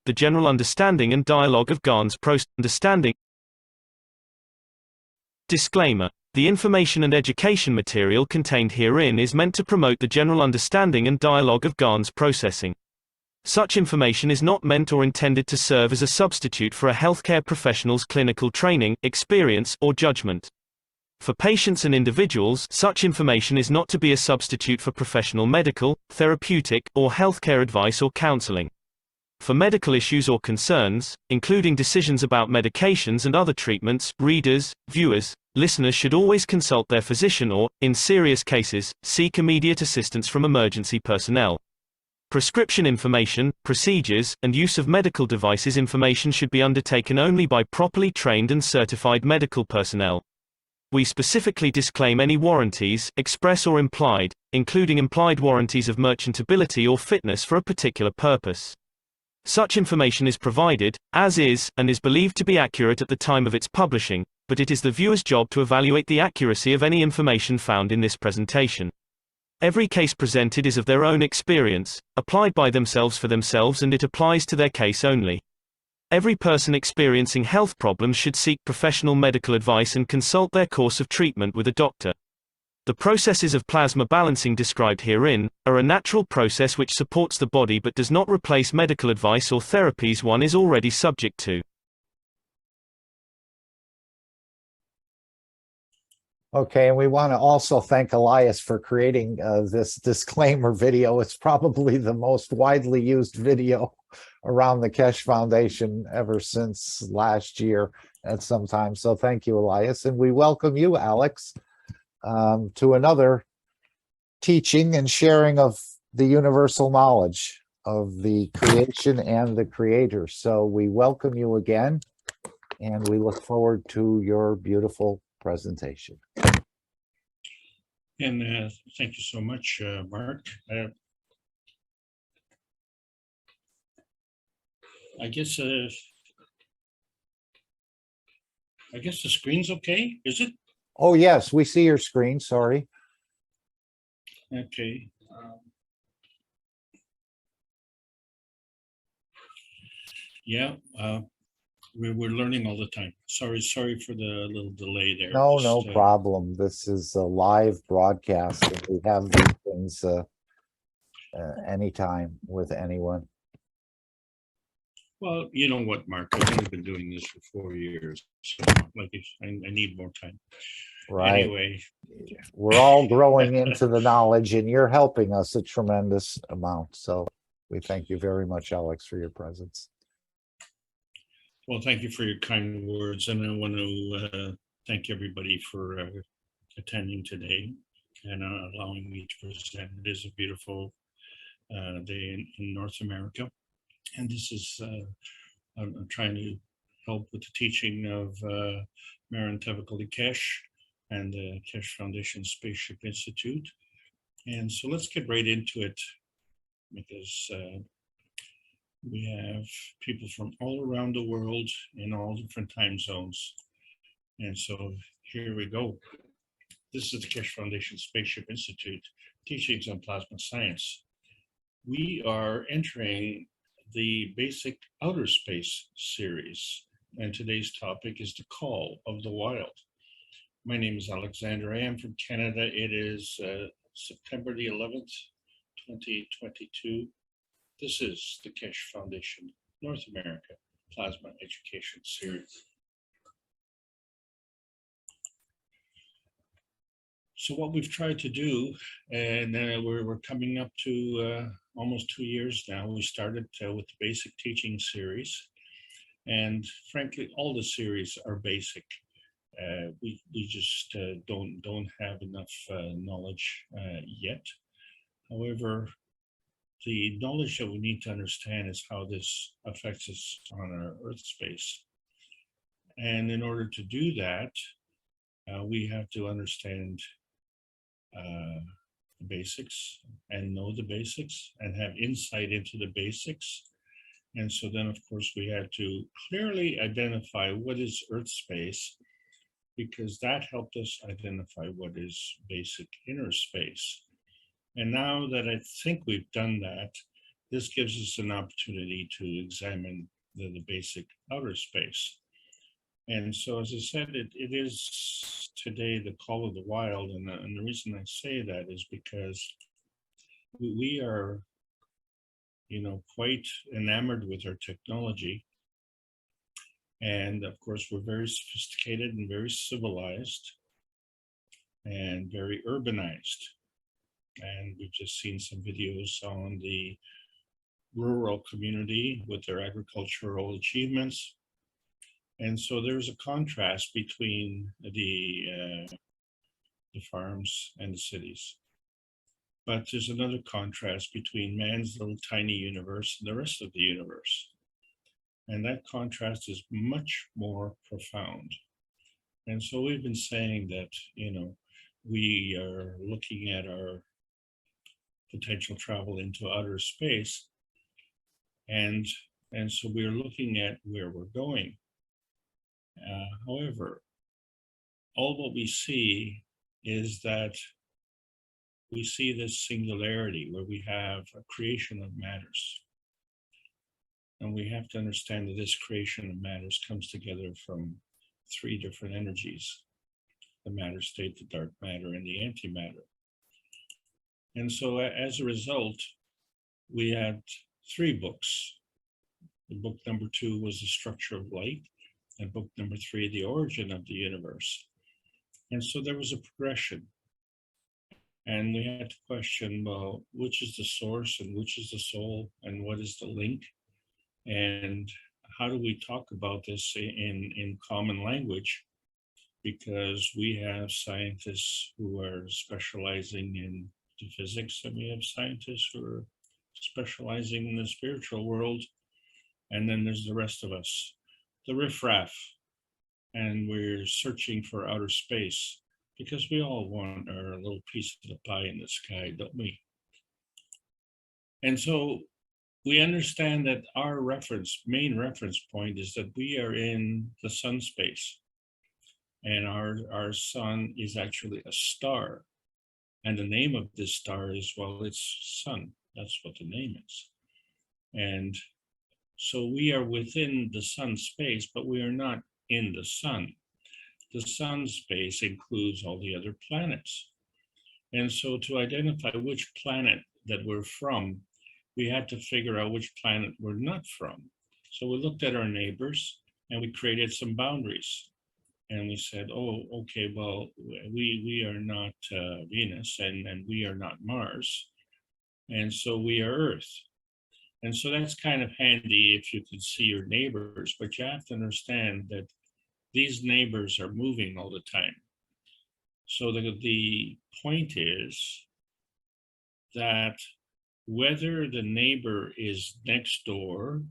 the general understanding and dialogue of GAN's process. Understanding. Disclaimer. The information and education material contained herein is meant to promote the general understanding and dialogue of GAN's processing. Such information is not meant or intended to serve as a substitute for a healthcare professional's clinical training, experience, or judgment. For patients and individuals, such information is not to be a substitute for professional medical, therapeutic, or healthcare advice or counseling. For medical issues or concerns, including decisions about medications and other treatments, readers, viewers, listeners should always consult their physician or, in serious cases, seek immediate assistance from emergency personnel. Prescription information, procedures, and use of medical devices information should be undertaken only by properly trained and certified medical personnel. We specifically disclaim any warranties, express or implied, including implied warranties of merchantability or fitness for a particular purpose. Such information is provided, as is, and is believed to be accurate at the time of its publishing, but it is the viewer's job to evaluate the accuracy of any information found in this presentation. Every case presented is of their own experience, applied by themselves for themselves, and it applies to their case only. Every person experiencing health problems should seek professional medical advice and consult their course of treatment with a doctor. The processes of plasma balancing described herein are a natural process which supports the body but does not replace medical advice or therapies one is already subject to. Okay, and we want to also thank Elias for creating this disclaimer video. It's probably the most widely used video around the Kesh Foundation ever since last year at some time. So thank you, Elias. And we welcome you, Alex, to another teaching and sharing of the universal knowledge of the creation and the creator. So we welcome you again, and we look forward to your beautiful presentation. And thank you so much, Mark. I guess the screen's okay, is it? Oh, yes, we see your screen, sorry. Okay. Yeah, we're learning all the time. Sorry for the little delay there. No problem. This is a live broadcast, and we have these things anytime with anyone. Well, you know what, Mark? I've only been doing this for 4 years, so like I need more time. Right. Anyway, we're all growing into the knowledge, and you're helping us a tremendous amount. So we thank you very much, Alex, for your presence. Well, thank you for your kind words, and I want to thank everybody for attending today and allowing me to present. It is a beautiful day in North America, and this is I'm trying to help with the teaching of Marin Tevakali Kesh and the Kesh Foundation Spaceship Institute. And so let's get right into it, because we have people from all around the world in all different time zones. And so here we go. This is the Kesh Foundation Spaceship Institute, Teachings on Plasma Science. We are entering the basic outer space series, and today's topic is the call of the wild. My name is Alexander. I am from Canada. It is September the 11th, 2022. This is the Kesh Foundation North America Plasma Education Series. So what we've tried to do, and we're coming up to almost 2 years now. We started with the basic teaching series, and frankly, all the series are basic. We just don't have enough knowledge yet. However, the knowledge that we need to understand is how this affects us on our Earth space. And in order to do that, we have to understand the basics and know the basics and have insight into the basics. And so then, of course, we had to clearly identify what is Earth space, because that helped us identify what is basic inner space. And now that I think we've done that, this gives us an opportunity to examine the basic outer space. And so, as I said, it is today the call of the wild. And the reason I say that is because we are, quite enamored with our technology. And of course, we're very sophisticated and very civilized and very urbanized. And we've just seen some videos on the rural community with their agricultural achievements. And so there's a contrast between the farms and the cities. But there's another contrast between man's little tiny universe and the rest of the universe. And that contrast is much more profound. And so we've been saying that, we are looking at our potential travel into outer space. And so we're looking at where we're going. However, all what we see is that we see this singularity where we have a creation of matters. And we have to understand that this creation of matters comes together from three different energies: the matter state, the dark matter, and the antimatter. And so as a result, we had 3 books. The book number 2 was The Structure of Light, and book number 3, The Origin of the Universe. And so there was a progression. And we had to question, well, which is the source and which is the soul and what is the link? And how do we talk about this in common language? Because we have scientists who are specializing in physics, and we have scientists who are specializing in the spiritual world. And then there's the rest of us, the riffraff. And we're searching for outer space because we all want our little piece of the pie in the sky, don't we? And so we understand that our main reference point is that we are in the sun space. And our sun is actually a star. And the name of this star is, well, it's sun. That's what the name is. And so we are within the sun space, but we are not in the sun. The sun space includes all the other planets. And so to identify which planet that we're from, we had to figure out which planet we're not from. So we looked at our neighbors and we created some boundaries. And we said, oh, okay, well, we are not Venus and we are not Mars. And so we are Earth. And so that's kind of handy if you could see your neighbors, but you have to understand that these neighbors are moving all the time. So the point is that whether the neighbor is next door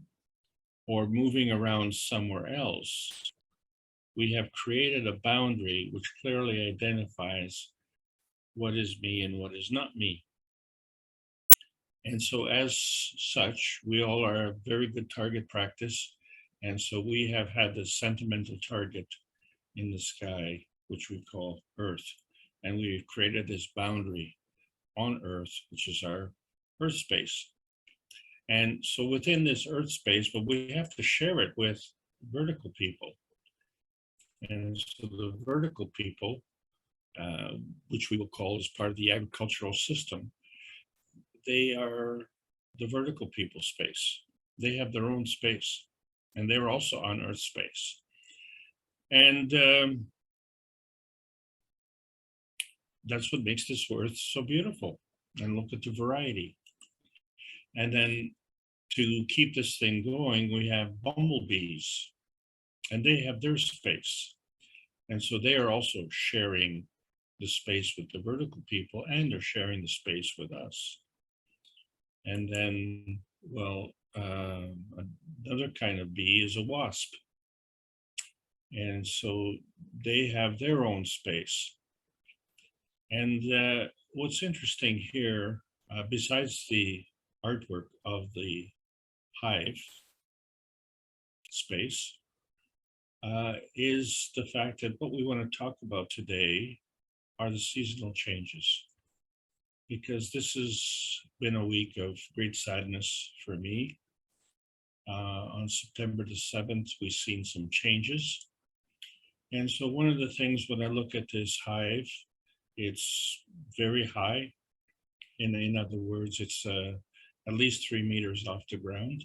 or moving around somewhere else, we have created a boundary which clearly identifies what is me and what is not me. And so as such, we all are a very good target practice. And so we have had this sentimental target in the sky, which we call Earth. And we've created this boundary on Earth, which is our Earth space. And so within this Earth space, but we have to share it with vertical people. And so the vertical people, which we will call as part of the agricultural system, they are the vertical people space. They have their own space, and they're also on Earth space. And that's what makes this Earth so beautiful. And look at the variety. And then to keep this thing going, we have bumblebees, and they have their space. And so they are also sharing the space with the vertical people, and they're sharing the space with us. And then, well, another kind of bee is a wasp. And so they have their own space. And what's interesting here, besides the artwork of the hive space, is the fact that what we want to talk about today are the seasonal changes. because this has been a week of great sadness for me. On September the 7th, we've seen some changes. And so one of the things when I look at this hive, it's very high. In other words, it's at least 3 meters off the ground.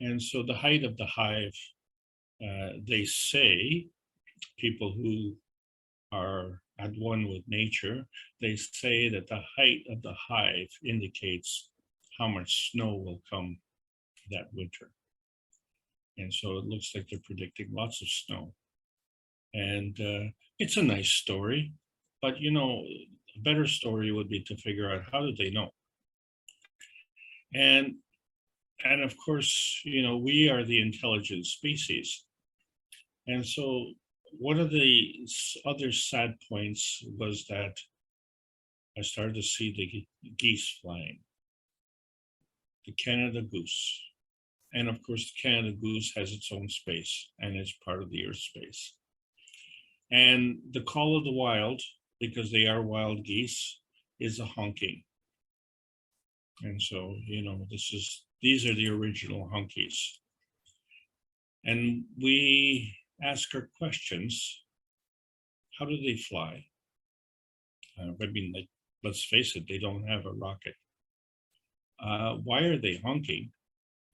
And so the height of the hive, they say, people who are at one with nature, they say that the height of the hive indicates how much snow will come that winter. And so it looks like they're predicting lots of snow. And it's a nice story, but you know, a better story would be to figure out how did they know? And of course, you know, we are the intelligent species. And so one of the other sad points was that I started to see the geese flying, the Canada goose. And of course, the Canada goose has its own space and is part of the Earth space. And the call of the wild, because they are wild geese, is a honking. And so, you know, these are the original honkies. And we ask our questions. How do they fly? I mean, like, let's face it, they don't have a rocket. Why are they honking?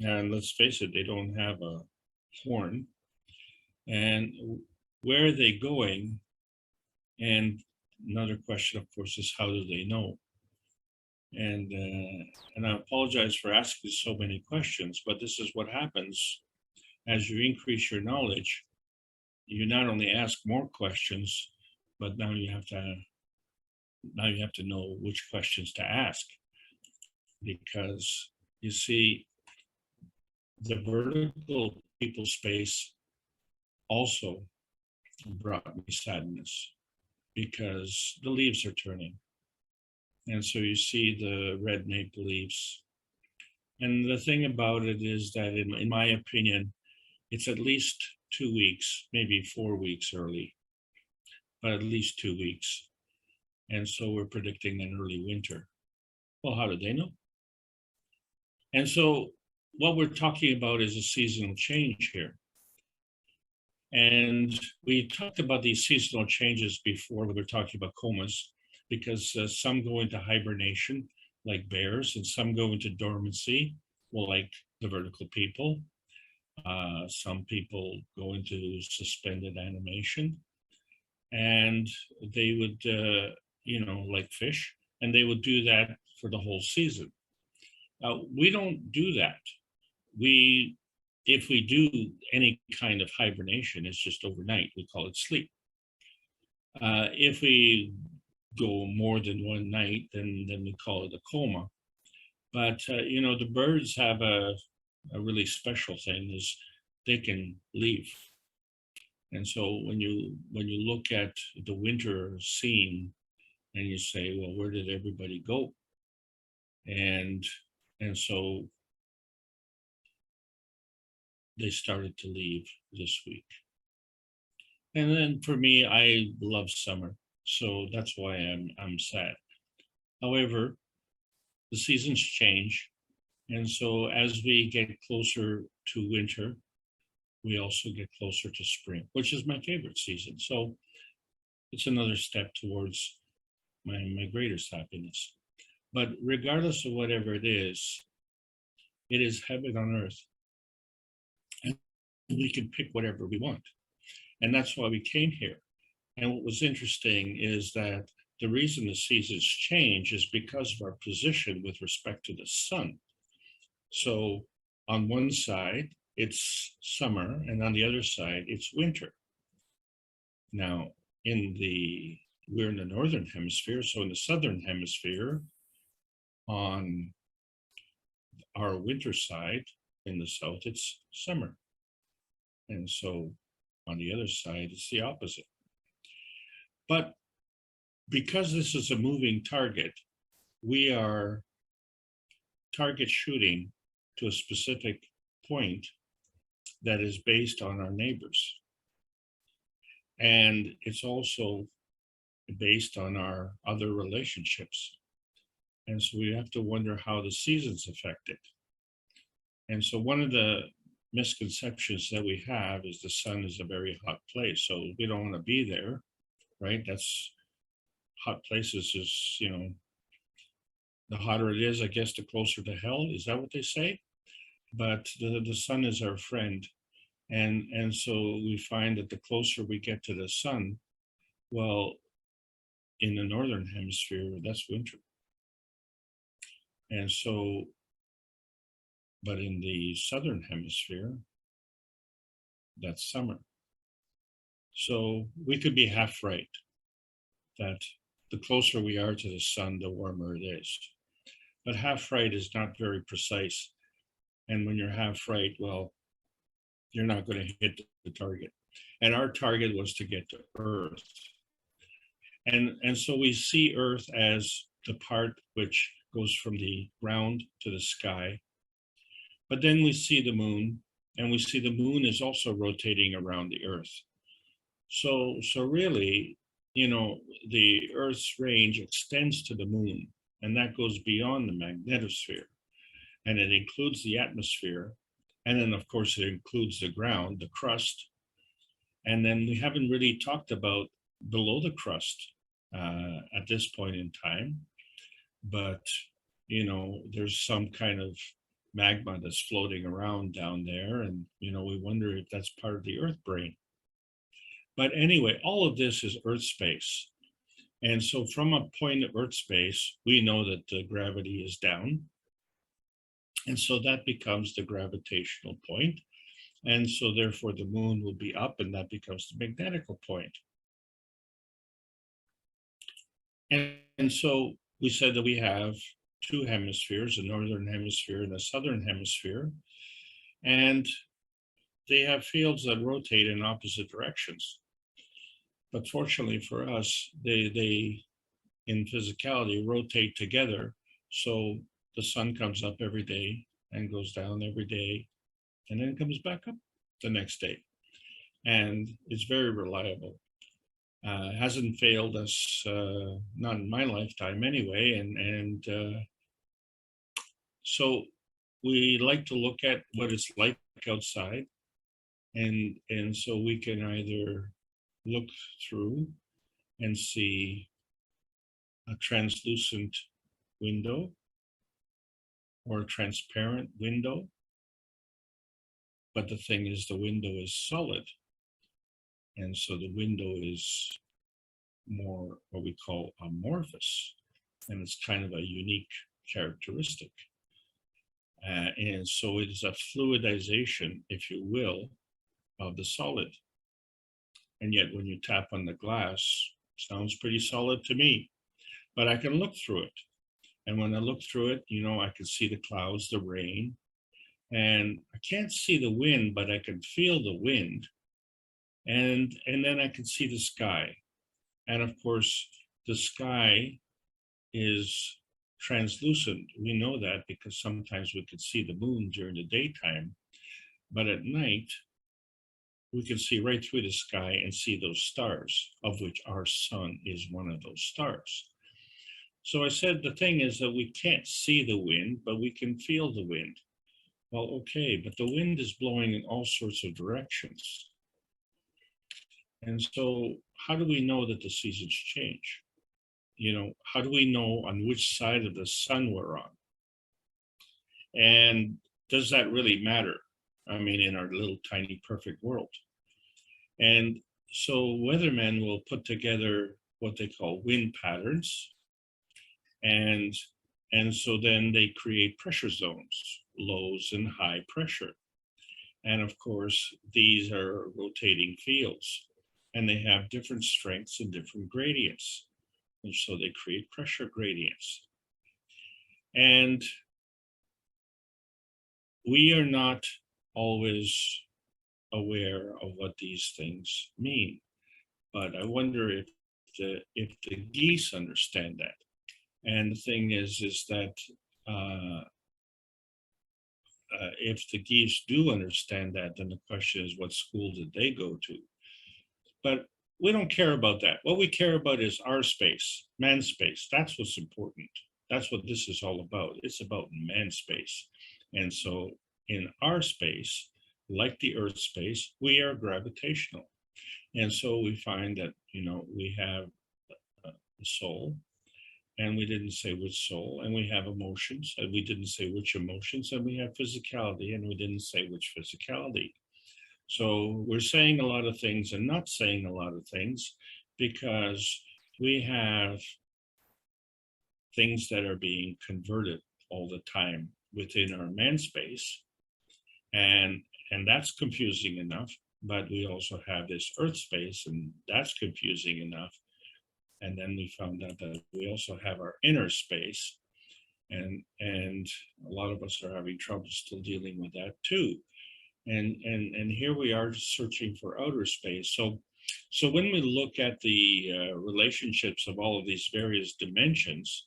And let's face it, they don't have a horn. And where are they going? And another question, of course, is how do they know? And I apologize for asking so many questions, but this is what happens as you increase your knowledge. You not only ask more questions, but now you have to know which questions to ask, because you see, the vertical people space also brought me sadness because the leaves are turning. And so you see the red maple leaves. And the thing about it is that in my opinion, it's at least 2 weeks, maybe 4 weeks early, but at least 2 weeks. And so we're predicting an early winter. Well, how did they know? And so what we're talking about is a seasonal change here. And we talked about these seasonal changes before we were talking about comas, because some go into hibernation, like bears, and some go into dormancy, well, like the vertical people. Some people go into suspended animation, and they would, you know, like fish, and they would do that for the whole season. We don't do that. If we do any kind of hibernation, it's just overnight. We call it sleep. If we go more than one night, then we call it a coma. But you know, the birds have a really special thing is they can leave. And so when you look at the winter scene and you say, well, where did everybody go? And so they started to leave this week. And then for me, I love summer, so that's why I'm sad. However, the seasons change, and so as we get closer to winter, we also get closer to spring, which is my favorite season. So it's another step towards my greatest happiness. But regardless of whatever it is heaven on earth. And we can pick whatever we want. And that's why we came here. And what was interesting is that the reason the seasons change is because of our position with respect to the sun. So on one side, it's summer, and on the other side, it's winter. Now, we're in the northern hemisphere, so in the southern hemisphere, on our winter side, in the south, it's summer. And so on the other side, it's the opposite. But because this is a moving target, we are target shooting to a specific point that is based on our neighbors. And it's also based on our other relationships. And so we have to wonder how the seasons affect it. And so one of the misconceptions that we have is the sun is a very hot place. So we don't want to be there, right? That's hot places is, you know, the hotter it is, I guess, the closer to hell. Is that what they say? But the sun is our friend. And so we find that the closer we get to the sun, well, in the northern hemisphere, that's winter. And so, but in the southern hemisphere, that's summer. So we could be half right that the closer we are to the sun, the warmer it is. But half right is not very precise. And when you're half right, well, you're not going to hit the target. And our target was to get to Earth. And so we see Earth as the part which goes from the ground to the sky. But then we see the moon, and we see the moon is also rotating around the Earth. So really, you know, the Earth's range extends to the moon, and that goes beyond the magnetosphere. And it includes the atmosphere. And then, of course, it includes the ground, the crust. And then we haven't really talked about below the crust at this point in time. But, you know, there's some kind of magma that's floating around down there. And, you know, we wonder if that's part of the Earth brain. But anyway, all of this is Earth space. And so from a point of Earth space, we know that the gravity is down. And so that becomes the gravitational point. And so therefore the moon will be up, and that becomes the magnetical point. And so we said that we have two hemispheres, a northern hemisphere and a southern hemisphere. And they have fields that rotate in opposite directions. But fortunately for us, they in physicality rotate together. So the sun comes up every day and goes down every day, and then comes back up the next day. And it's very reliable. Hasn't failed us, not in my lifetime anyway. And so we like to look at what it's like outside. And so we can either look through and see a translucent window or a transparent window. But the thing is, the window is solid. And so the window is more what we call amorphous. And it's kind of a unique characteristic. And so it is a fluidization, if you will, of the solid. And yet when you tap on the glass, sounds pretty solid to me. But I can look through it. And when I look through it, you know, I can see the clouds, the rain. And I can't see the wind, but I can feel the wind. And then I can see the sky. And of course, the sky is translucent. We know that because sometimes we can see the moon during the daytime. But at night, we can see right through the sky and see those stars, of which our sun is one of those stars. So I said, the thing is that we can't see the wind, but we can feel the wind. Well, okay, but the wind is blowing in all sorts of directions. And so how do we know that the seasons change? You know, how do we know on which side of the sun we're on? And does that really matter? I mean, in our little tiny perfect world. And so weathermen will put together what they call wind patterns. And so then they create pressure zones, lows and high pressure. And of course, these are rotating fields, and they have different strengths and different gradients. And so they create pressure gradients. And we are not always aware of what these things mean. But I wonder if the geese understand that. And the thing is that if the geese do understand that, then the question is, what school did they go to? But we don't care about that. What we care about is our space, man's space. That's what's important. That's what this is all about. It's about man space. And so in our space, like the Earth space, we are gravitational. And so we find that, we have the soul, and we didn't say which soul, and we have emotions, and we didn't say which emotions, and we have physicality, and we didn't say which physicality. So we're saying a lot of things and not saying a lot of things because we have things that are being converted all the time within our man space. And that's confusing enough, but we also have this earth space, and that's confusing enough. And then we found out that we also have our inner space, and a lot of us are having trouble still dealing with that too. And here we are searching for outer space. So when we look at the relationships of all of these various dimensions,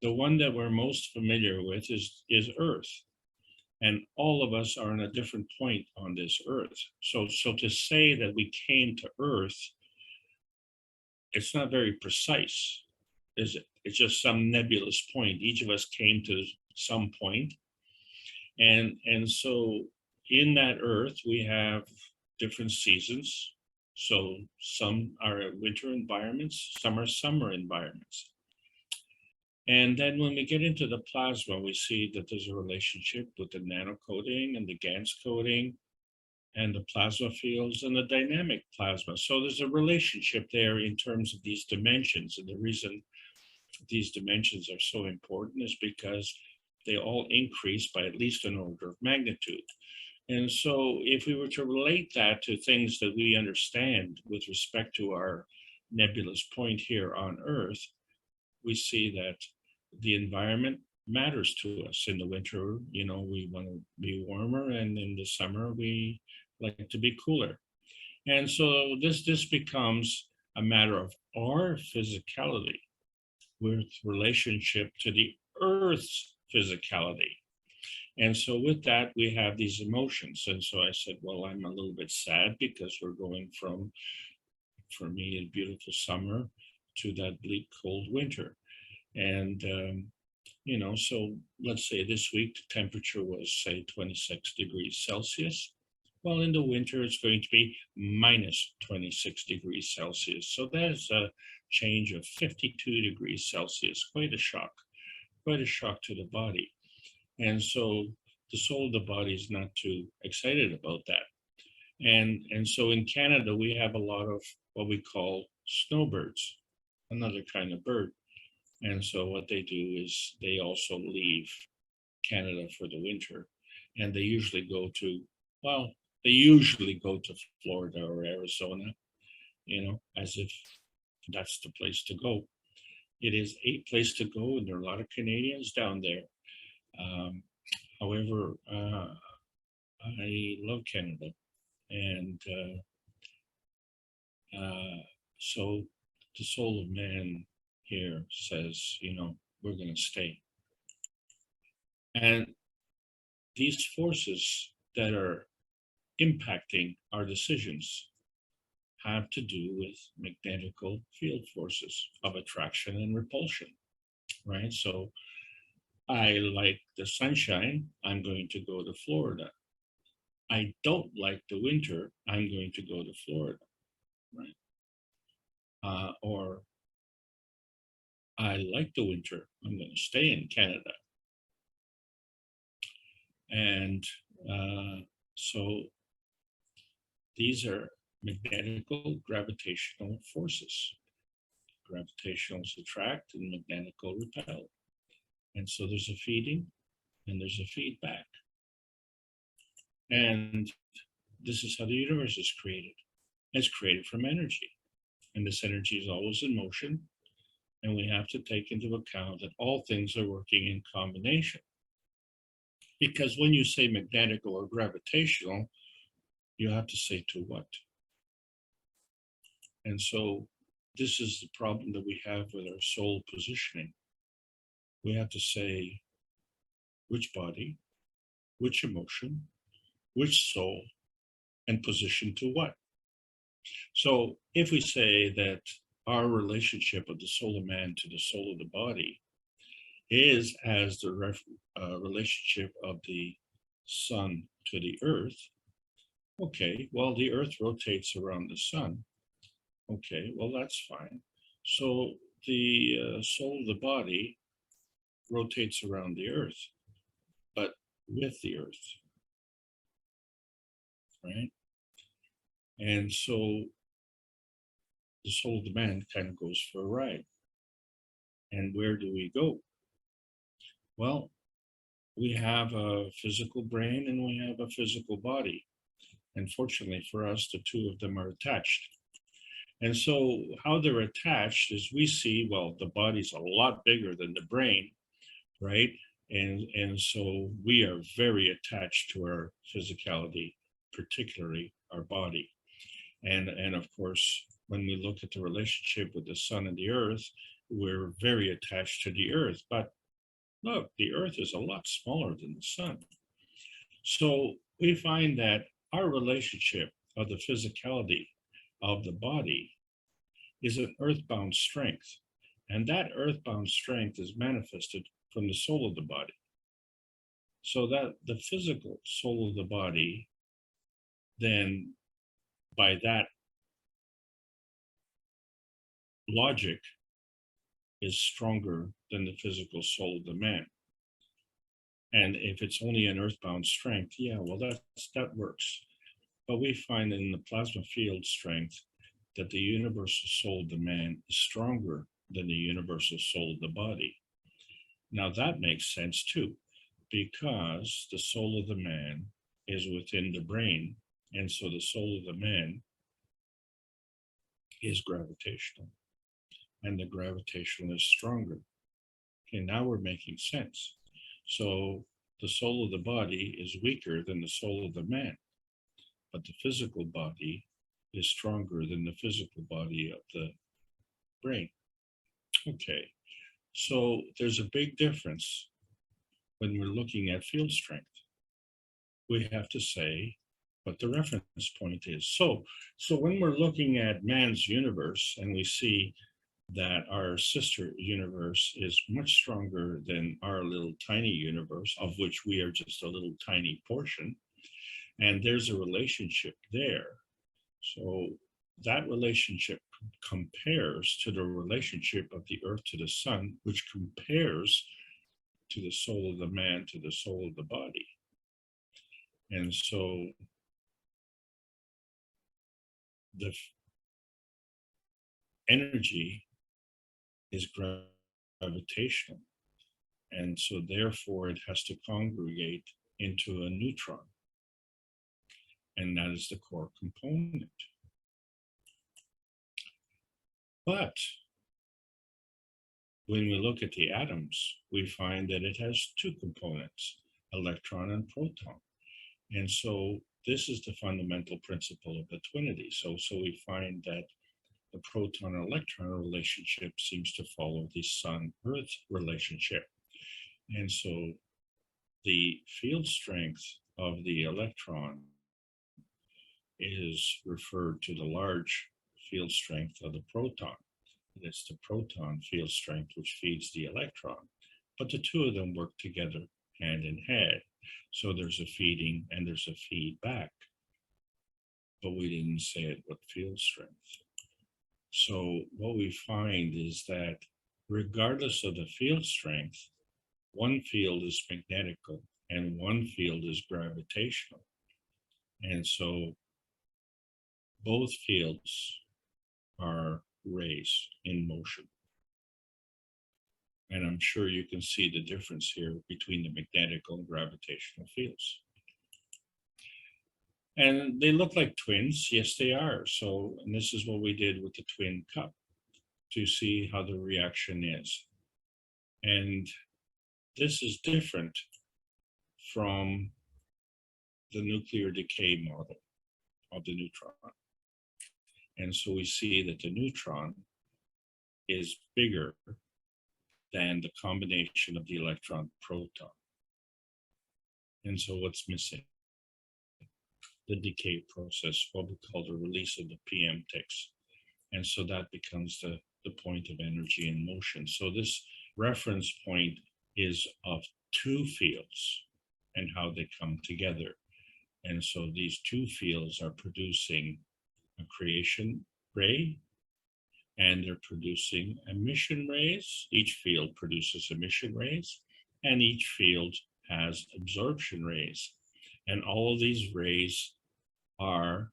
the one that we're most familiar with is Earth. And all of us are in a different point on this Earth. So to say that we came to Earth, it's not very precise, is it? It's just some nebulous point. Each of us came to some point. And so in that Earth, we have different seasons. So some are winter environments, some are summer environments. And then when we get into the plasma, we see that there's a relationship with the nanocoating and the GANS coating and the plasma fields and the dynamic plasma. So there's a relationship there in terms of these dimensions. And the reason these dimensions are so important is because they all increase by at least an order of magnitude. And so if we were to relate that to things that we understand with respect to our nebulous point here on Earth, we see that the environment matters to us. In the winter, we want to be warmer, and in the summer, we like to be cooler. And so this becomes a matter of our physicality with relationship to the Earth's physicality. And so with that, we have these emotions. And so I said, well, I'm a little bit sad because we're going from, for me, a beautiful summer to that bleak, cold winter. And, so let's say this week, the temperature was, say, 26 degrees Celsius. Well, in the winter, it's going to be minus 26 degrees Celsius. So there's a change of 52 degrees Celsius, quite a shock to the body. And so the soul of the body is not too excited about that. And so in Canada, we have a lot of what we call snowbirds, another kind of bird. And so what they do is they also leave Canada for the winter. And they usually go to Florida or Arizona, as if that's the place to go. It is a place to go, and there are a lot of Canadians down there. However, I love Canada. And so the soul of man here says, we're going to stay. And these forces that are impacting our decisions have to do with magnetical field forces of attraction and repulsion, right? So I like the sunshine, I'm going to go to Florida. I don't like the winter, I'm going to go to Florida, right? Or I like the winter, I'm going to stay in Canada. And so these are magnetical gravitational forces. Gravitationals attract and magnetical repel. And so there's a feeding and there's a feedback. And this is how the universe is created. It's created from energy. And this energy is always in motion. And we have to take into account that all things are working in combination. Because when you say magnetical or gravitational, you have to say to what? And so this is the problem that we have with our soul positioning. We have to say which body, which emotion, which soul, and position to what. So if we say that our relationship of the soul of man to the soul of the body is as the relationship of the sun to the earth. Okay, well, the earth rotates around the sun. Okay, well, that's fine. So the soul of the body rotates around the earth, but with the earth, right? And so the soul of the man kind of goes for a ride. And where do we go? Well, we have a physical brain and we have a physical body. And fortunately for us, the two of them are attached. And so how they're attached is we see, well, the body's a lot bigger than the brain, right? And so we are very attached to our physicality, particularly our body. And of course, when we look at the relationship with the sun and the earth, we're very attached to the earth. But look, the earth is a lot smaller than the sun. So we find that our relationship of the physicality of the body is an earthbound strength. And that earthbound strength is manifested from the soul of the body. So that the physical soul of the body, then by that logic, is stronger than the physical soul of the man. And if it's only an earthbound strength, yeah, well, that works. But we find in the plasma field strength that the universal soul of the man is stronger than the universal soul of the body. Now that makes sense too, because the soul of the man is within the brain, and so the soul of the man is gravitational, and the gravitational is stronger. Okay, now we're making sense. So the soul of the body is weaker than the soul of the man, but the physical body is stronger than the physical body of the brain. Okay, so there's a big difference when we're looking at field strength. We have to say what the reference point is. So when we're looking at man's universe and we see that our sister universe is much stronger than our little tiny universe, of which we are just a little tiny portion, and there's a relationship there. So that relationship compares to the relationship of the earth to the sun, which compares to the soul of the man to the soul of the body. And so the energy is gravitational. And so therefore it has to congregate into a neutron. And that is the core component. But when we look at the atoms, we find that it has two components, electron and proton. And so this is the fundamental principle of the twinity. So we find that the proton and electron relationship seems to follow the sun-earth relationship. And so the field strength of the electron is referred to the large field strength of the proton. It's the proton field strength which feeds the electron, but the two of them work together hand in hand. So there's a feeding and there's a feedback, but we didn't say it what field strength. So what we find is that regardless of the field strength, one field is magnetical and one field is gravitational. And so both fields are rays in motion. And I'm sure you can see the difference here between the magnetical and gravitational fields. And they look like twins. Yes, they are. So, and this is what we did with the twin cup to see how the reaction is. And this is different from the nuclear decay model of the neutron. And so we see that the neutron is bigger than the combination of the electron proton. And so what's missing? The decay process, what we call the release of the PM ticks. And so that becomes the point of energy in motion. So this reference point is of two fields and how they come together. And so these two fields are producing a creation ray, and they're producing emission rays. Each field produces emission rays, and each field has absorption rays. And all of these rays are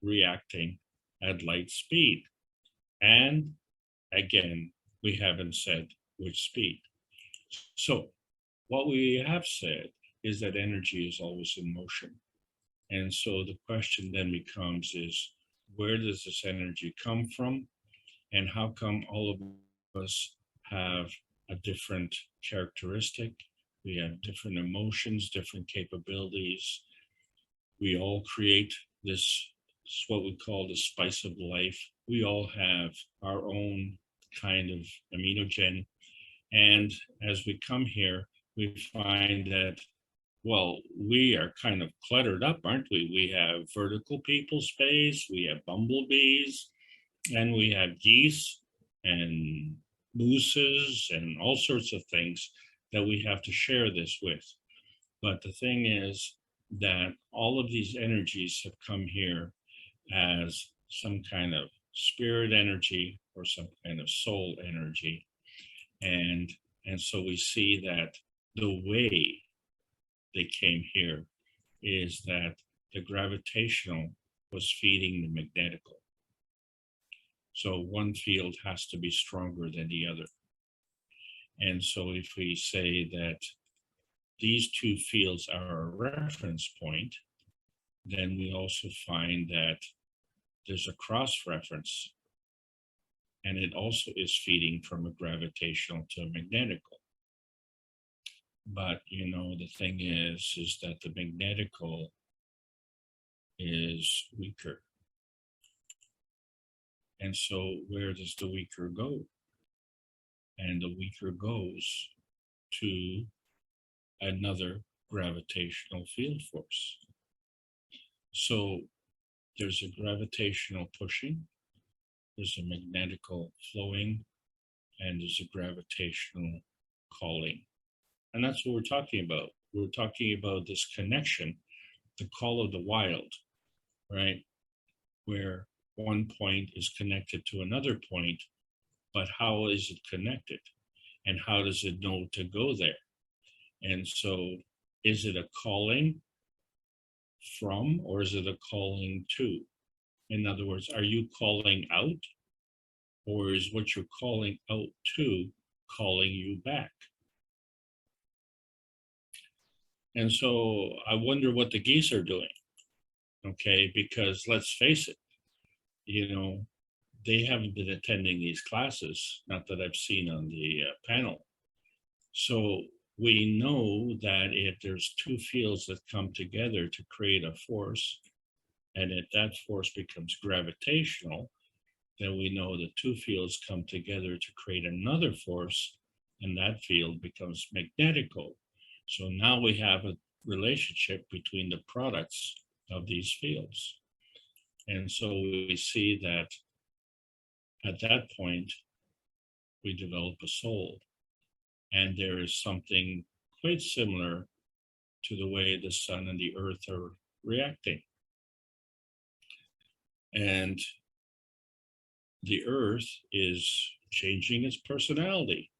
reacting at light speed. And again, we haven't said which speed. So what we have said is that energy is always in motion. And so the question then becomes is, where does this energy come from? And how come all of us have a different characteristic? We have different emotions, different capabilities. We all create this, what we call the spice of life. We all have our own kind of aminogen. And as we come here, we find that, well, we are kind of cluttered up, aren't we? We have vertical people space, we have bumblebees, and we have geese and mooses and all sorts of things that we have to share this with. But the thing is that all of these energies have come here as some kind of spirit energy or some kind of soul energy. And so we see that the way they came here is that the gravitational was feeding the magnetical. So one field has to be stronger than the other. And so if we say that these two fields are a reference point, then we also find that there's a cross reference, and it also is feeding from a gravitational to a magnetical. But you know, the thing is that the magnetical is weaker. And so where does the weaker go? And the weaker goes to another gravitational field force. So there's a gravitational pushing, there's a magnetical flowing, and there's a gravitational calling. And that's what we're talking about. We're talking about this connection, the call of the wild, right? Where one point is connected to another point, but how is it connected? And how does it know to go there? And so is it a calling from, or is it a calling to? In other words, are you calling out, or is what you're calling out to calling you back? And so I wonder what the geese are doing, okay? Because let's face it, you know, they haven't been attending these classes, not that I've seen on the panel. So we know that if there's two fields that come together to create a force, and if that force becomes gravitational, then we know that two fields come together to create another force, and that field becomes magnetical. So now we have a relationship between the products of these fields. And so we see that at that point, we develop a soul. And there is something quite similar to the way the sun and the earth are reacting. And the earth is changing its personality.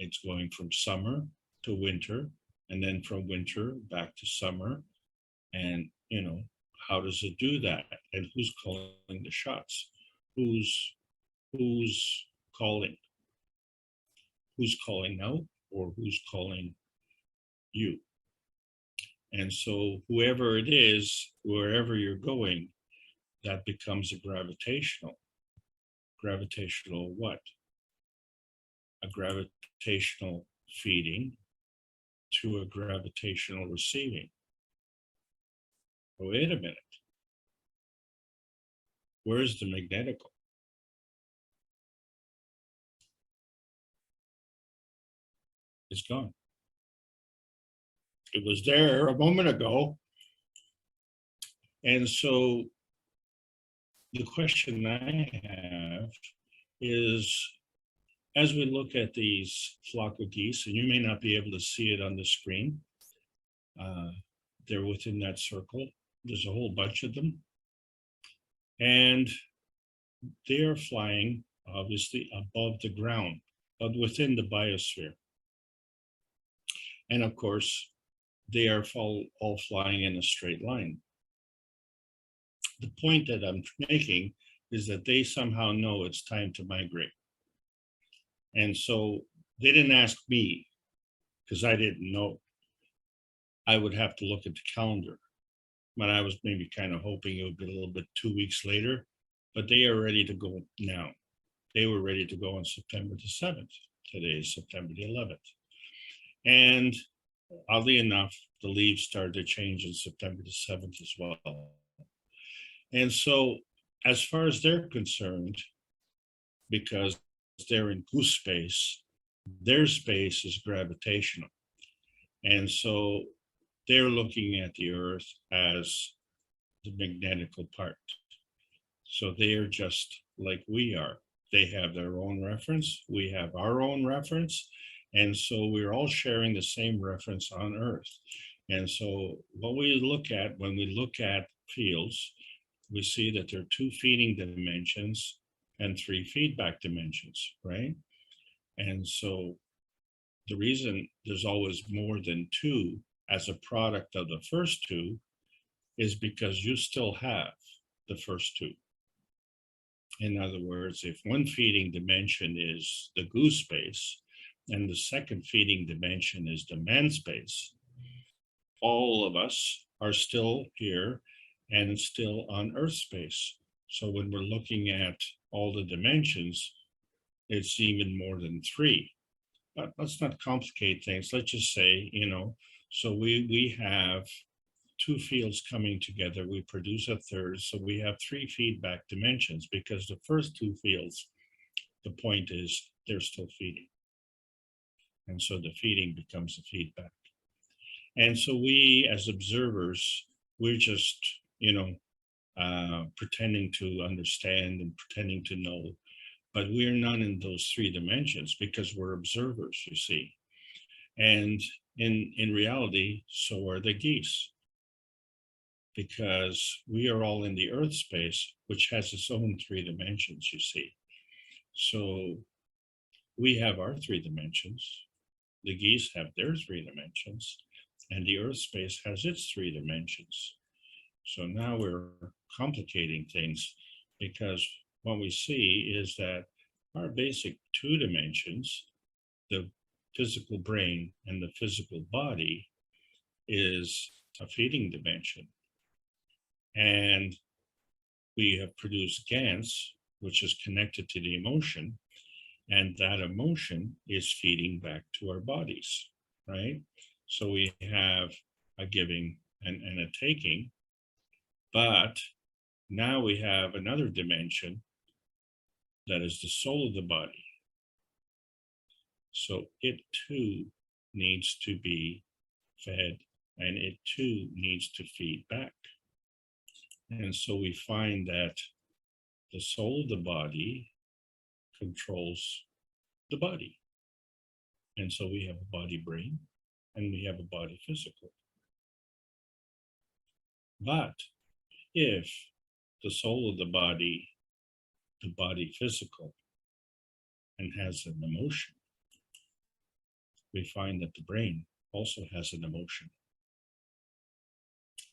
It's going from summer to winter, and then from winter back to summer. And, you know, how does it do that? And who's calling the shots? Who's calling? Who's calling out, or who's calling you? And so whoever it is, wherever you're going, that becomes a gravitational. Gravitational what? A gravitational feeding to a gravitational receiving. Wait a minute. Where's the magnetical? It's gone. It was there a moment ago. And so the question I have is, as we look at these flock of geese, and you may not be able to see it on the screen, they're within that circle. There's a whole bunch of them. And they are flying, obviously, above the ground, but within the biosphere. And of course, they are all flying in a straight line. The point that I'm making is that they somehow know it's time to migrate. And so they didn't ask me, because I didn't know. I would have to look at the calendar. But I was maybe kind of hoping it would be a little bit 2 weeks later, but they are ready to go now. They were ready to go on September the 7th. Today is September the 11th. And oddly enough, the leaves started to change on September the 7th as well. And so as far as they're concerned, because they're in goose space, their space is gravitational. And so they're looking at the Earth as the magnetical part. So they are just like we are. They have their own reference. We have our own reference. And so we're all sharing the same reference on Earth. And so what we look at when we look at fields, we see that there are 2 feeding dimensions and 3 feedback dimensions, right? And so the reason there's always more than 2 as a product of the first 2 is because you still have the first 2. In other words, if one feeding dimension is the goose space and the second feeding dimension is the man space, all of us are still here and still on Earth space. So when we're looking at all the dimensions, it's even more than 3. But let's not complicate things. Let's just say, so we have 2 fields coming together. We produce a third. So we have 3 feedback dimensions because the first 2 fields, the point is they're still feeding. And so the feeding becomes the feedback. And so we as observers, we're just, pretending to understand and pretending to know, but we're not in those 3 dimensions because we're observers, you see. And in reality, so are the geese, because we are all in the Earth space, which has its own 3 dimensions, you see. So we have our 3 dimensions, the geese have their 3 dimensions, and the Earth space has its 3 dimensions. So now we're complicating things because what we see is that our basic 2 dimensions, the physical brain and the physical body, is a feeding dimension. And we have produced GANs, which is connected to the emotion, and that emotion is feeding back to our bodies, right? So we have a giving and a taking, but now we have another dimension that is the soul of the body. So it too needs to be fed, and it too needs to feed back. And so we find that the soul of the body controls the body. And so we have a body brain and we have a body physical. But if the soul of the body physical, and has an emotion, we find that the brain also has an emotion.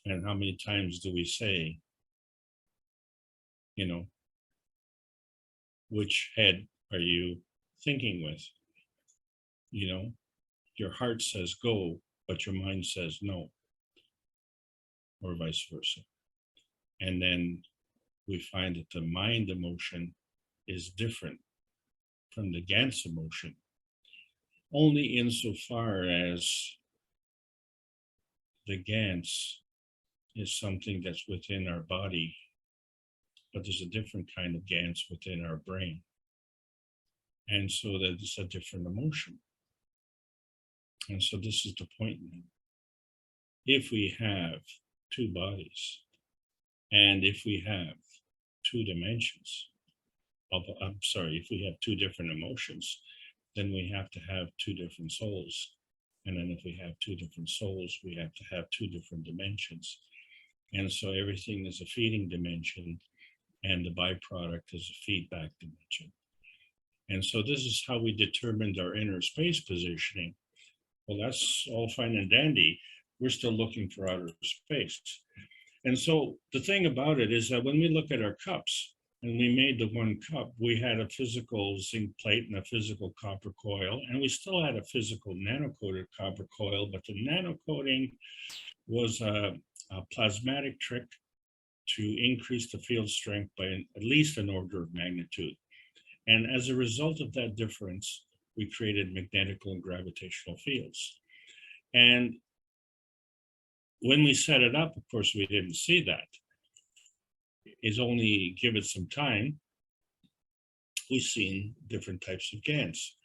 And how many times do we say, which head are you thinking with? Your heart says go, but your mind says no, or vice versa. And then we find that the mind emotion is different from the GANS emotion, only insofar as the GANS is something that's within our body, but there's a different kind of GANS within our brain. And so that it's a different emotion. And so this is the point now. If we have 2 bodies, and if we have 2 dimensions, I'm sorry, if we have two different emotions, then we have to have two different souls. And then if we have two different souls, we have to have two different dimensions. And so everything is a feeding dimension, and the byproduct is a feedback dimension. And so this is how we determined our inner space positioning. Well, that's all fine and dandy. We're still looking for outer space. And so the thing about it is that when we look at our cups, and we made the one cup, we had a physical zinc plate and a physical copper coil, and we still had a physical nano-coated copper coil, but the nano-coating was a plasmatic trick to increase the field strength by at least an order of magnitude. And as a result of that difference, we created magnetical and gravitational fields. And when we set it up, of course, we didn't see that. Is only give it some time, we've seen different types of GANs.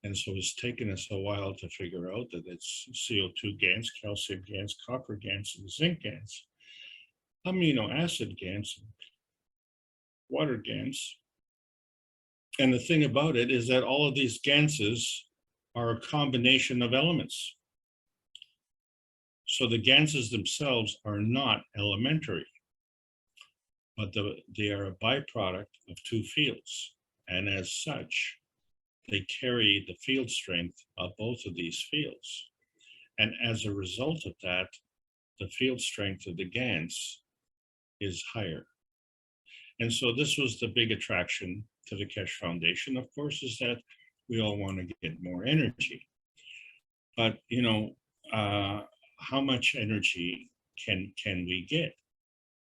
And so it's taken us a while to figure out that it's CO2 GANs, calcium GANs, copper GANs, and zinc GANs, amino acid GANs, water GANs. And the thing about it is that all of these GANSes are a combination of elements. So the GANSes themselves are not elementary, but they are a byproduct of two fields. And as such, they carry the field strength of both of these fields. And as a result of that, the field strength of the GANs is higher. And so this was the big attraction to the Keshe Foundation, of course, is that we all want to get more energy. But, you know, how much energy can we get?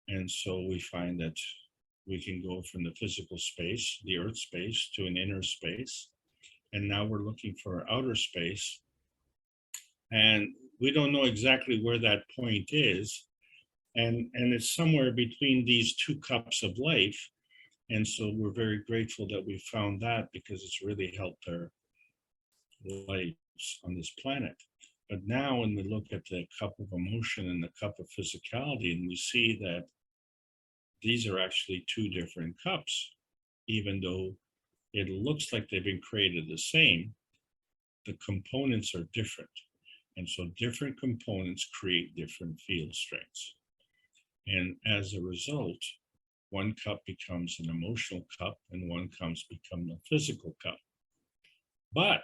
And so we find that we can go from the physical space, the earth space, to an inner space. And now we're looking for outer space. And we don't know exactly where that point is. And it's somewhere between these two cups of life. And so we're very grateful that we found that, because it's really helped our lives on this planet. But now when we look at the cup of emotion and the cup of physicality, and we see that these are actually two different cups, even though it looks like they've been created the same, the components are different. And so different components create different field strengths. And as a result, one cup becomes an emotional cup and one cup becomes a physical cup. But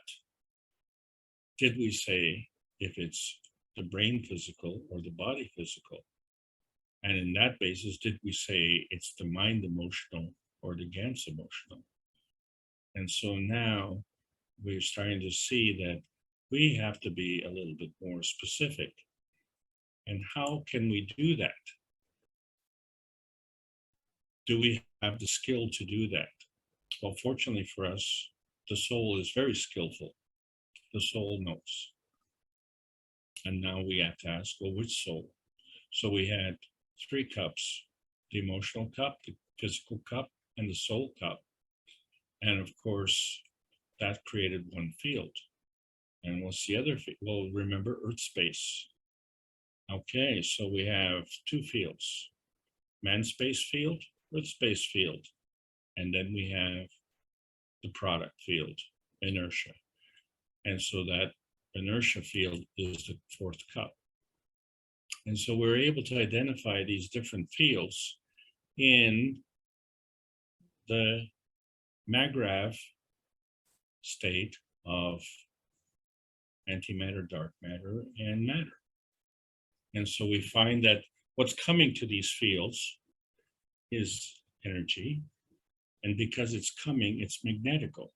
did we say if it's the brain physical or the body physical? And in that basis, did we say it's the mind emotional or the GANS emotional? And so now we're starting to see that we have to be a little bit more specific. And how can we do that? Do we have the skill to do that? Well, fortunately for us, the soul is very skillful. The soul knows. And now we have to ask, well, which soul? So we had three cups: the emotional cup, the physical cup, and the soul cup. And of course, that created one field. And what's the other field? Well, remember Earth space. Okay, so we have two fields: man space field, Earth space field. And then we have the product field, inertia. And so that inertia field is the fourth cup. And so we're able to identify these different fields in the MAGRAV state of antimatter, dark matter, and matter. And so we find that what's coming to these fields is energy. And because it's coming, it's magnetical.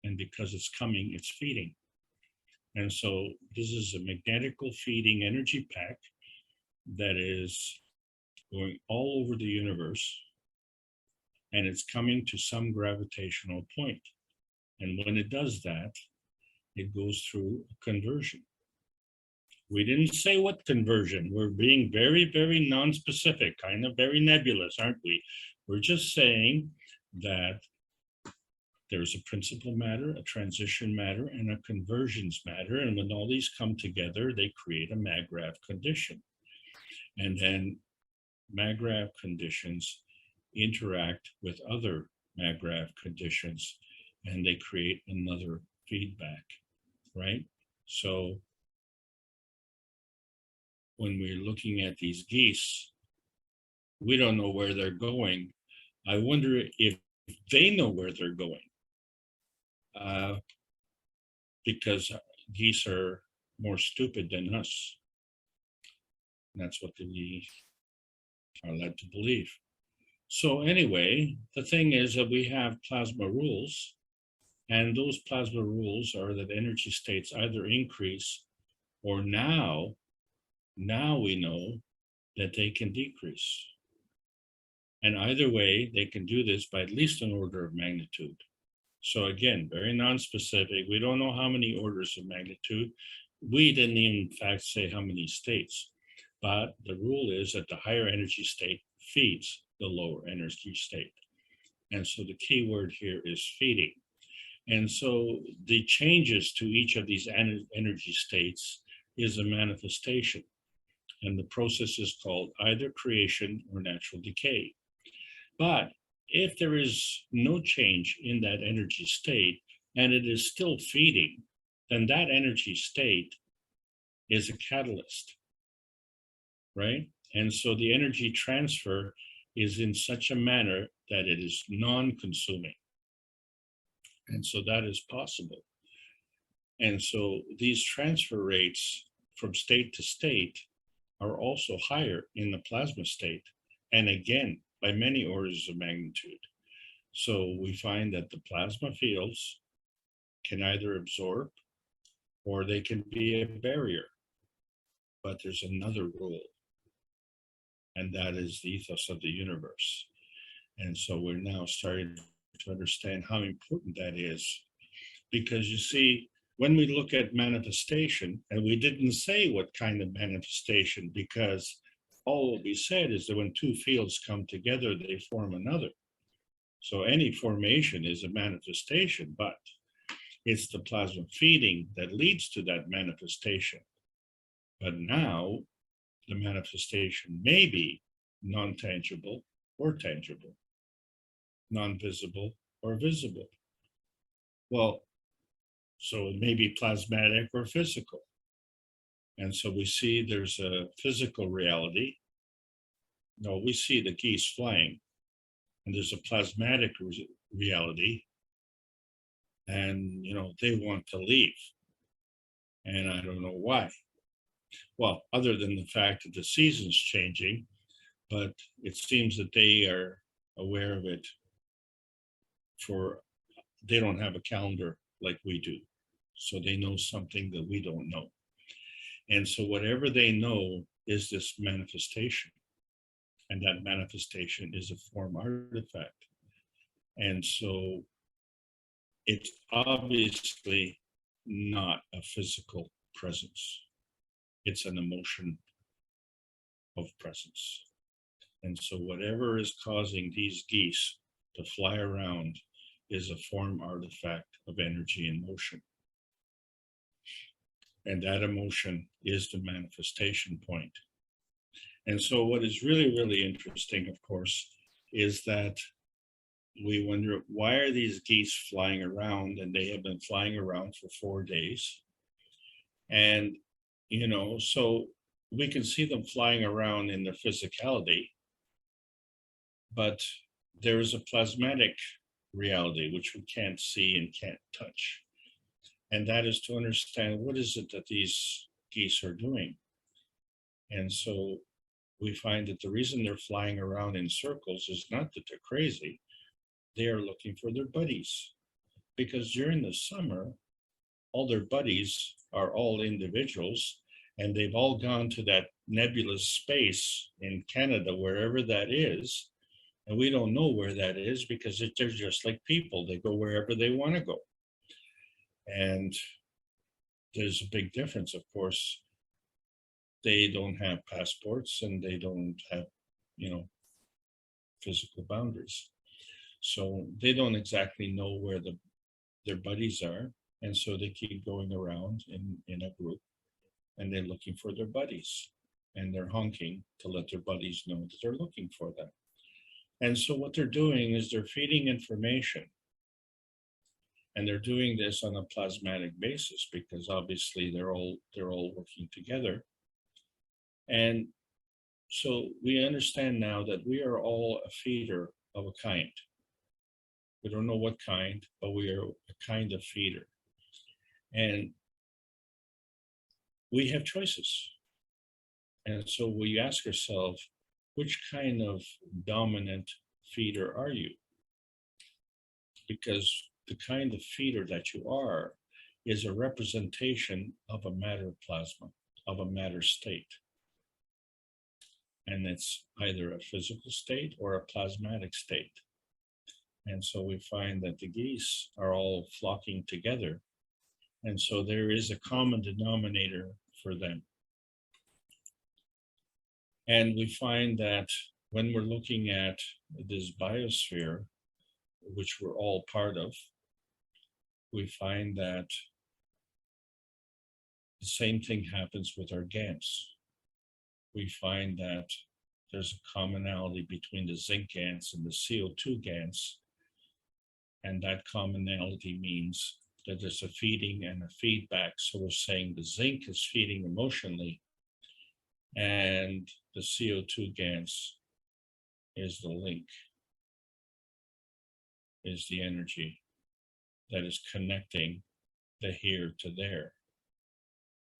And because it's coming, it's feeding. And so this is a magnetical feeding energy pack that is going all over the universe, and it's coming to some gravitational point. And when it does that, it goes through a conversion. We didn't say what conversion. We're being very, very non-specific, kind of very nebulous, aren't we? We're just saying that there's a principal matter, a transition matter, and a conversions matter. And when all these come together, they create a MAGRAV condition. And then MAGRAV conditions interact with other maggraph conditions, and they create another feedback, right? So when we're looking at these geese, we don't know where they're going. I wonder if they know where they're going, because geese are more stupid than us. And that's what we are led to believe. So anyway, the thing is that we have plasma rules, and those plasma rules are that energy states either increase, or now we know that they can decrease. And either way, they can do this by at least an order of magnitude. So again, very non-specific. We don't know how many orders of magnitude. We didn't even, in fact, say how many states. But the rule is that the higher energy state feeds the lower energy state. And so the key word here is feeding. And so the changes to each of these energy states is a manifestation. And the process is called either creation or natural decay. But if there is no change in that energy state and it is still feeding, then that energy state is a catalyst, right? And so the energy transfer is in such a manner that it is non-consuming. And so that is possible. And so these transfer rates from state to state are also higher in the plasma state. And again, by many orders of magnitude. So we find that the plasma fields can either absorb or they can be a barrier. But there's another rule, and that is the ethos of the universe. And so we're now starting to understand how important that is. Because you see, when we look at manifestation, and we didn't say what kind of manifestation, because all we said is that when two fields come together, they form another. So any formation is a manifestation, but it's the plasma feeding that leads to that manifestation. But now the manifestation may be non-tangible or tangible, non-visible or visible. Well, so it may be plasmatic or physical. And so we see there's a physical reality. No, we see the geese flying, and there's a plasmatic reality. And, you know, they want to leave. And I don't know why. Well, other than the fact that the season's changing, but it seems that they are aware of it they don't have a calendar like we do. So they know something that we don't know. And so whatever they know is this manifestation. And that manifestation is a form artifact. And so it's obviously not a physical presence. It's an emotion of presence. And so whatever is causing these geese to fly around is a form artifact of energy and motion. And that emotion is the manifestation point. And so what is really, really interesting, of course, is that we wonder, why are these geese flying around? And they have been flying around for 4 days. And, you know, so we can see them flying around in their physicality, but there is a plasmatic reality which we can't see and can't touch. And that is to understand, what is it that these geese are doing? And so we find that the reason they're flying around in circles is not that they're crazy. They are looking for their buddies. Because during the summer, all their buddies are all individuals, and they've all gone to that nebulous space in Canada, wherever that is. And we don't know where that is because they're just like people. They go wherever they want to go. And there's a big difference, of course. They don't have passports and they don't have, you know, physical boundaries. So they don't exactly know where their buddies are. And so they keep going around in a group, and they're looking for their buddies, and they're honking to let their buddies know that they're looking for them. And so what they're doing is they're feeding information. And they're doing this on a plasmatic basis because obviously they're all working together. And so we understand now that we are all a feeder of a kind. We don't know what kind, but we are a kind of feeder. And we have choices. And so we ask ourselves, which kind of dominant feeder are you? Because the kind of feeder that you are is a representation of a matter plasma, of a matter state. And it's either a physical state or a plasmatic state. And so we find that the geese are all flocking together. And so there is a common denominator for them. And we find that when we're looking at this biosphere, which we're all part of, we find that the same thing happens with our GANs. We find that there's a commonality between the zinc GANs and the CO2 GANs. And that commonality means that there's a feeding and a feedback. So we're saying the zinc is feeding emotionally, and the CO2 GANs is the link, is the energy that is connecting the here to there.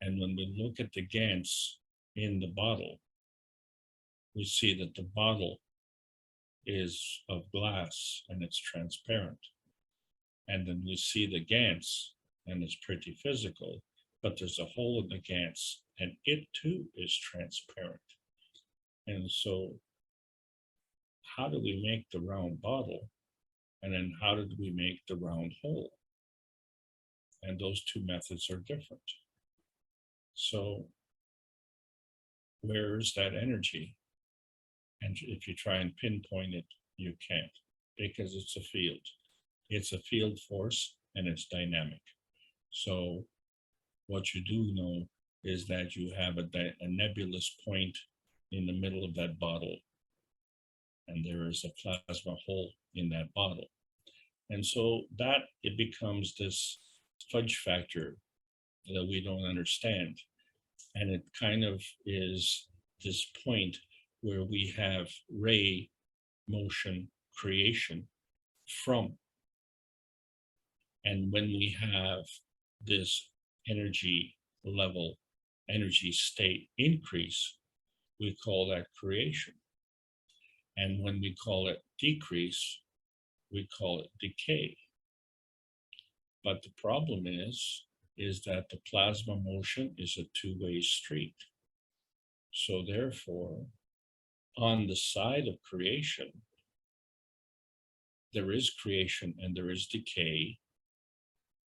And when we look at the GANs in the bottle, we see that the bottle is of glass and it's transparent. And then we see the GANs and it's pretty physical, but there's a hole in the GANs and it too is transparent. And so how do we make the round bottle? And then how did we make the round hole? And those two methods are different. So where is that energy? And if you try and pinpoint it, you can't, because it's a field. It's a field force and it's dynamic. So what you do know is that you have a nebulous point in the middle of that bottle, and there is a plasma hole in that bottle. And so that it becomes this fudge factor that we don't understand. And it kind of is this point where we have ray motion creation from. And when we have this energy level, energy state increase, we call that creation. And when we call it decrease, we call it decay. But the problem is that the plasma motion is a two-way street. So therefore, on the side of creation, there is creation and there is decay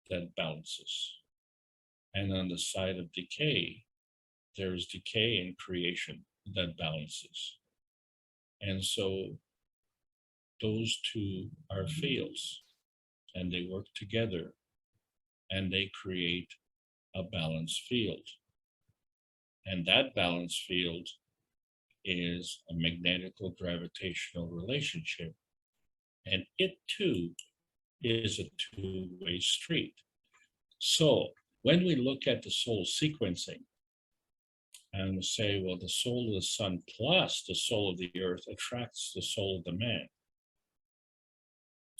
that balances. And on the side of decay, there is decay and creation that balances. And so those two are fields and they work together and they create a balanced field. And that balanced field is a magnetical gravitational relationship. And it too is a two-way street. So when we look at the soul sequencing and we say, well, the soul of the sun plus the soul of the earth attracts the soul of the man.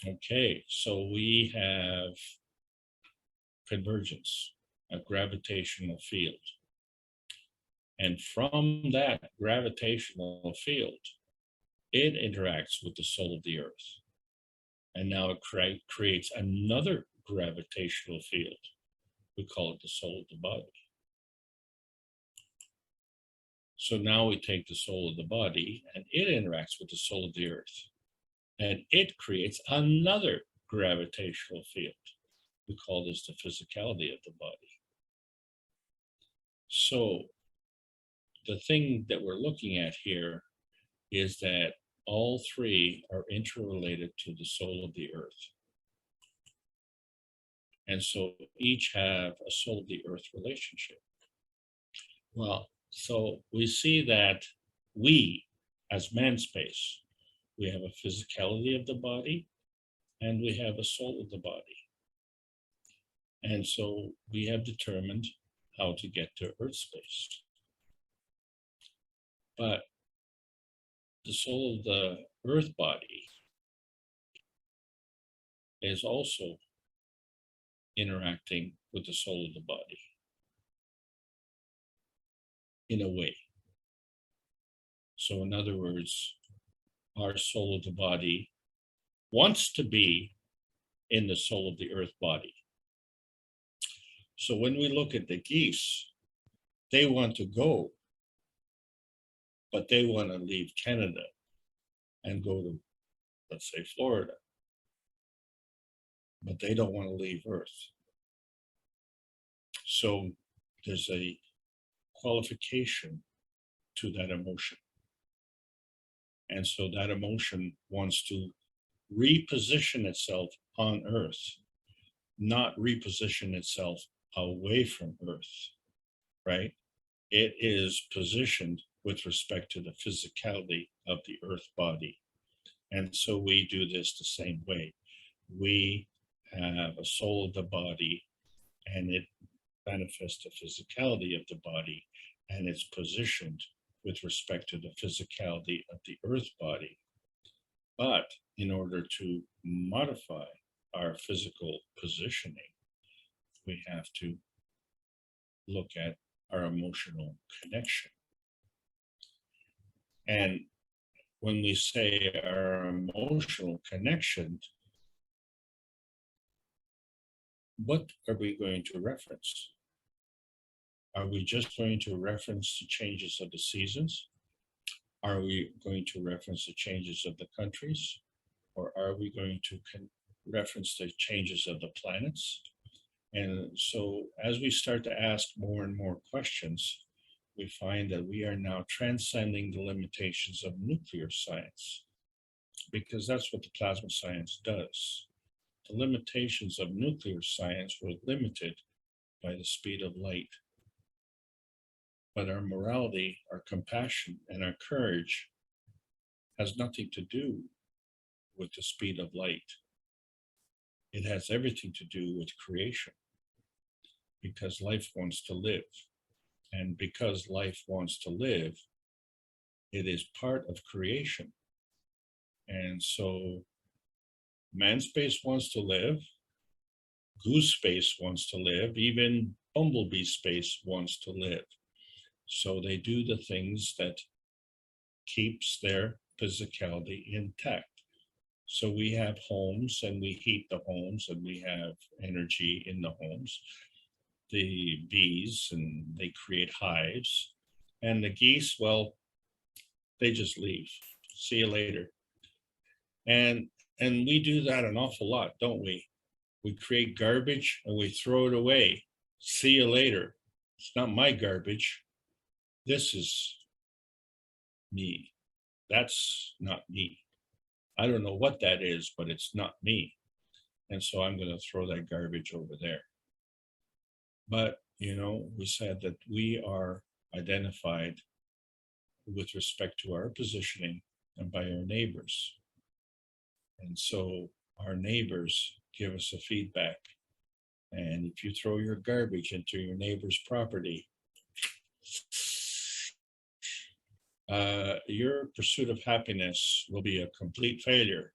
Okay, so we have convergence, a gravitational field. And from that gravitational field, it interacts with the soul of the earth. And now it creates another gravitational field. We call it the soul of the body. So now we take the soul of the body and it interacts with the soul of the earth. And it creates another gravitational field. We call this the physicality of the body. So the thing that we're looking at here is that all three are interrelated to the soul of the earth. And so each have a soul of the earth relationship. Well, so we see that we, as man space, we have a physicality of the body, and we have a soul of the body. And so we have determined how to get to Earth space. But the soul of the Earth body is also interacting with the soul of the body in a way. So in other words, our soul of the body wants to be in the soul of the Earth body. So when we look at the geese, they want to go, but they want to leave Canada and go to, let's say, Florida. But they don't want to leave Earth. So there's a qualification to that emotion. And so that emotion wants to reposition itself on Earth, not reposition itself away from Earth, right? It is positioned with respect to the physicality of the Earth body. And so we do this the same way. We have a soul of the body, and it manifests the physicality of the body, and it's positioned with respect to the physicality of the Earth body. But in order to modify our physical positioning, we have to look at our emotional connection. And when we say our emotional connection, what are we going to reference? Are we just going to reference the changes of the seasons? Are we going to reference the changes of the countries? Or are we going to reference the changes of the planets? And so as we start to ask more and more questions, we find that we are now transcending the limitations of nuclear science, because that's what the plasma science does. The limitations of nuclear science were limited by the speed of light. But our morality, our compassion, and our courage has nothing to do with the speed of light. It has everything to do with creation, because life wants to live. And because life wants to live, it is part of creation. And so man space wants to live, goose space wants to live, even bumblebee space wants to live. So they do the things that keeps their physicality intact. So we have homes, and we heat the homes, and we have energy in the homes. The bees, and they create hives. And the geese, well, they just leave. See you later. And we do that an awful lot, don't we? We create garbage and we throw it away. See you later. It's not my garbage. This is me. That's not me. I don't know what that is, but it's not me. And so I'm going to throw that garbage over there. But, you know, we said that we are identified with respect to our positioning and by our neighbors. And so our neighbors give us a feedback. And if you throw your garbage into your neighbor's property, your pursuit of happiness will be a complete failure,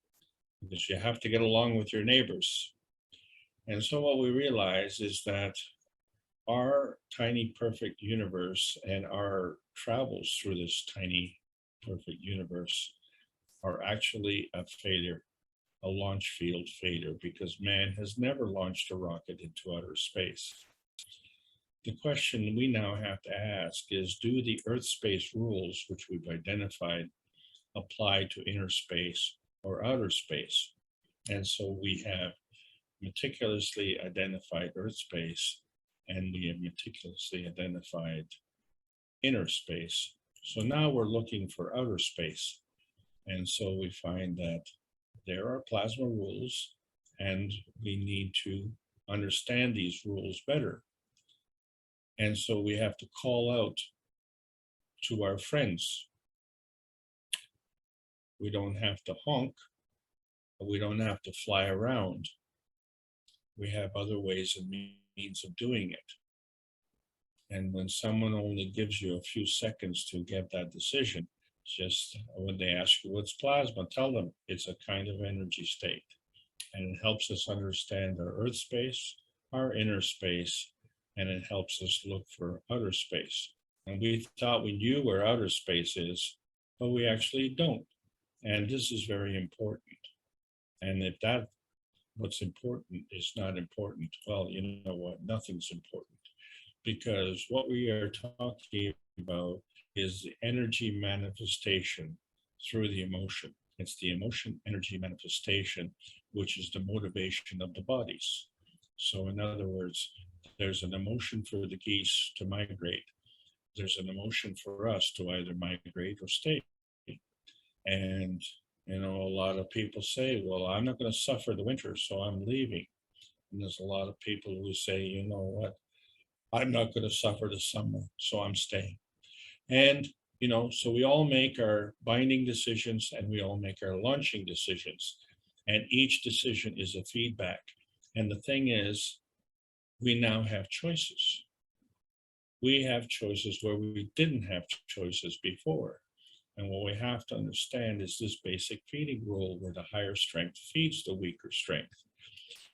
because you have to get along with your neighbors. And so what we realize is that our tiny perfect universe and our travels through this tiny perfect universe are actually a failure, a launch field failure, because man has never launched a rocket into outer space. The question we now have to ask is, do the Earth space rules, which we've identified, apply to inner space or outer space? And so we have meticulously identified Earth space, and we have meticulously identified inner space. So now we're looking for outer space. And so we find that there are plasma rules, and we need to understand these rules better. And so we have to call out to our friends. We don't have to honk, but we don't have to fly around. We have other ways and means of doing it. And when someone only gives you a few seconds to get that decision, just when they ask you what's plasma, tell them it's a kind of energy state. And it helps us understand our earth space, our inner space, and it helps us look for outer space. And we thought we knew where outer space is, but we actually don't. And this is very important. And if that, what's important is not important, well, you know what, nothing's important. Because what we are talking about is the energy manifestation through the emotion. It's the emotion energy manifestation, which is the motivation of the bodies. So in other words, there's an emotion for the geese to migrate. There's an emotion for us to either migrate or stay. And, you know, a lot of people say, well, I'm not going to suffer the winter, so I'm leaving. And there's a lot of people who say, you know what, I'm not going to suffer the summer, so I'm staying. And, you know, so we all make our binding decisions and we all make our launching decisions. And each decision is a feedback. And the thing is, we now have choices. We have choices where we didn't have choices before. And what we have to understand is this basic feeding rule where the higher strength feeds the weaker strength.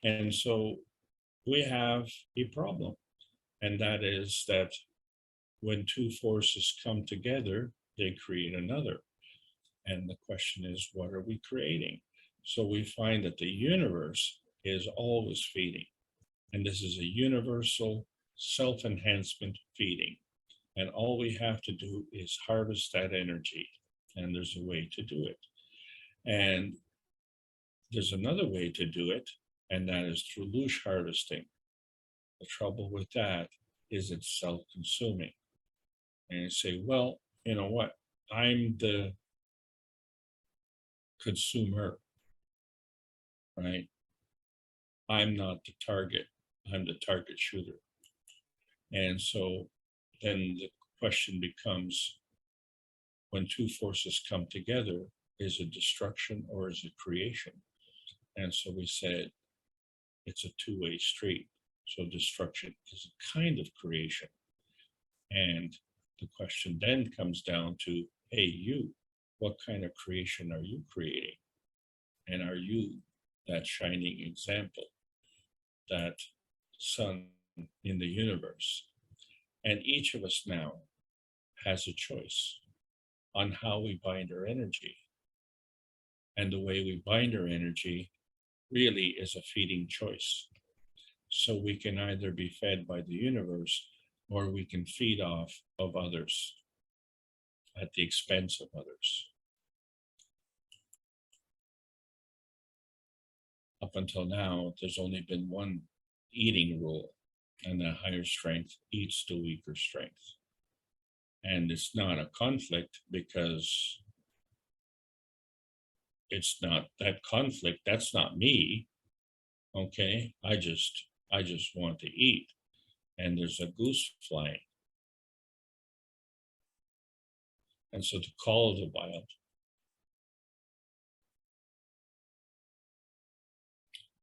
And so we have a problem. And that is that when two forces come together, they create another. And the question is, what are we creating? So we find that the universe is always feeding. And this is a universal self-enhancement feeding. And all we have to do is harvest that energy. And there's a way to do it. And there's another way to do it, and that is through loosh harvesting. The trouble with that is it's self-consuming. And you say, well, you know what? I'm the consumer, right? I'm not the target. I'm the target shooter. And so then the question becomes, when two forces come together, is it destruction or is it creation? And so we said, it's a two-way street. So destruction is a kind of creation. And the question then comes down to, hey, you, what kind of creation are you creating? And are you that shining example, that sun in the universe? And each of us now has a choice on how we bind our energy. And the way we bind our energy really is a feeding choice. So we can either be fed by the universe or we can feed off of others at the expense of others. Up until now, there's only been one eating rule, and the higher strength eats the weaker strength. And it's not a conflict because it's not that conflict. That's not me. Okay, I just want to eat. And there's a goose flying. And so the call of the wild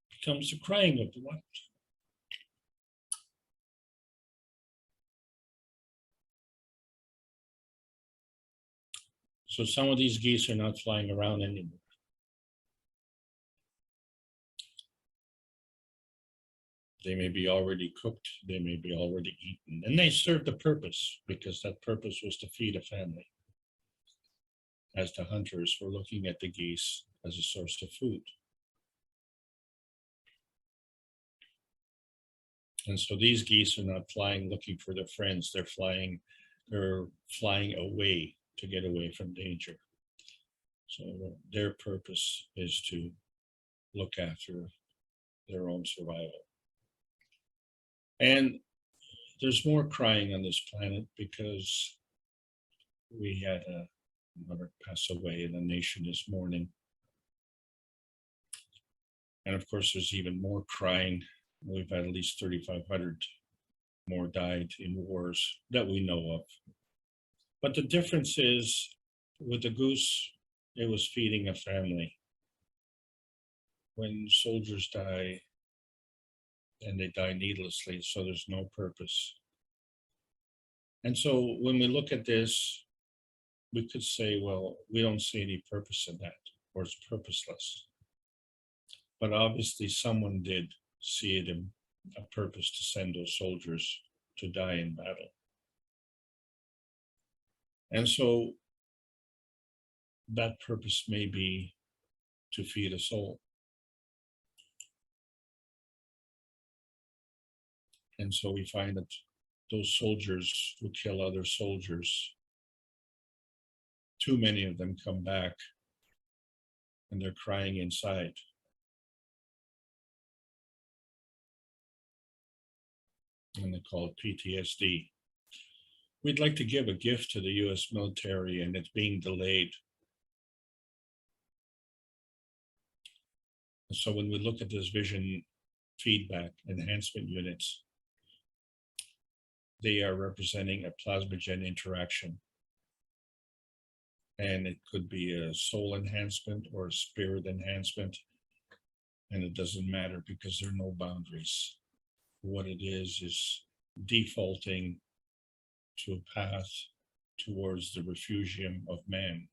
becomes the crying of the wild. So some of these geese are not flying around anymore. They may be already cooked, they may be already eaten, and they served a purpose because that purpose was to feed a family. As the hunters were looking at the geese as a source of food. And so these geese are not flying looking for their friends, they're flying away to get away from danger. So their purpose is to look after their own survival. And there's more crying on this planet because we had a mother pass away in the nation this morning. And of course, there's even more crying. We've had at least 3,500 more died in wars that we know of. But the difference is with the goose, it was feeding a family. When soldiers die, and they die needlessly, so there's no purpose. And so when we look at this, we could say, well, we don't see any purpose in that, or it's purposeless. But obviously someone did see it in a purpose to send those soldiers to die in battle. And so that purpose may be to feed a soul. And so we find that those soldiers who kill other soldiers, too many of them come back and they're crying inside. And they call it PTSD. We'd like to give a gift to the US military and it's being delayed. So when we look at this vision feedback enhancement units, they are representing a plasmagen interaction. And it could be a soul enhancement or a spirit enhancement. And it doesn't matter because there are no boundaries. What it is defaulting to a path towards the refugium of man,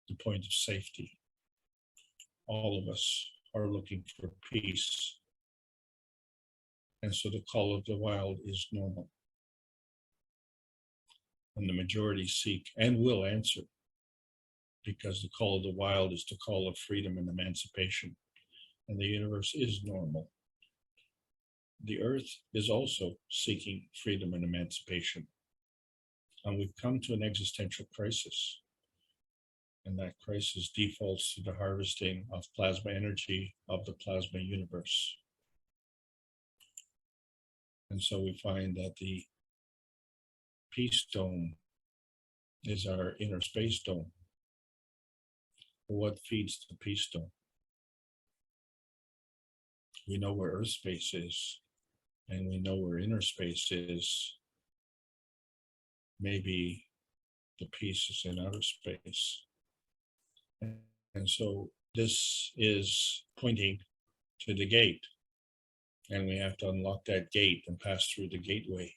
the point of safety. All of us are looking for peace. And so the call of the wild is normal. And the majority seek and will answer, because the call of the wild is the call of freedom and emancipation. And the universe is normal. The earth is also seeking freedom and emancipation. And we've come to an existential crisis. And that crisis defaults to the harvesting of plasma energy of the plasma universe. And so we find that the peace dome is our inner space dome. What feeds the peace dome? We know where Earth space is, and we know where inner space is. Maybe the peace is in outer space. And so this is pointing to the gate, and we have to unlock that gate and pass through the gateway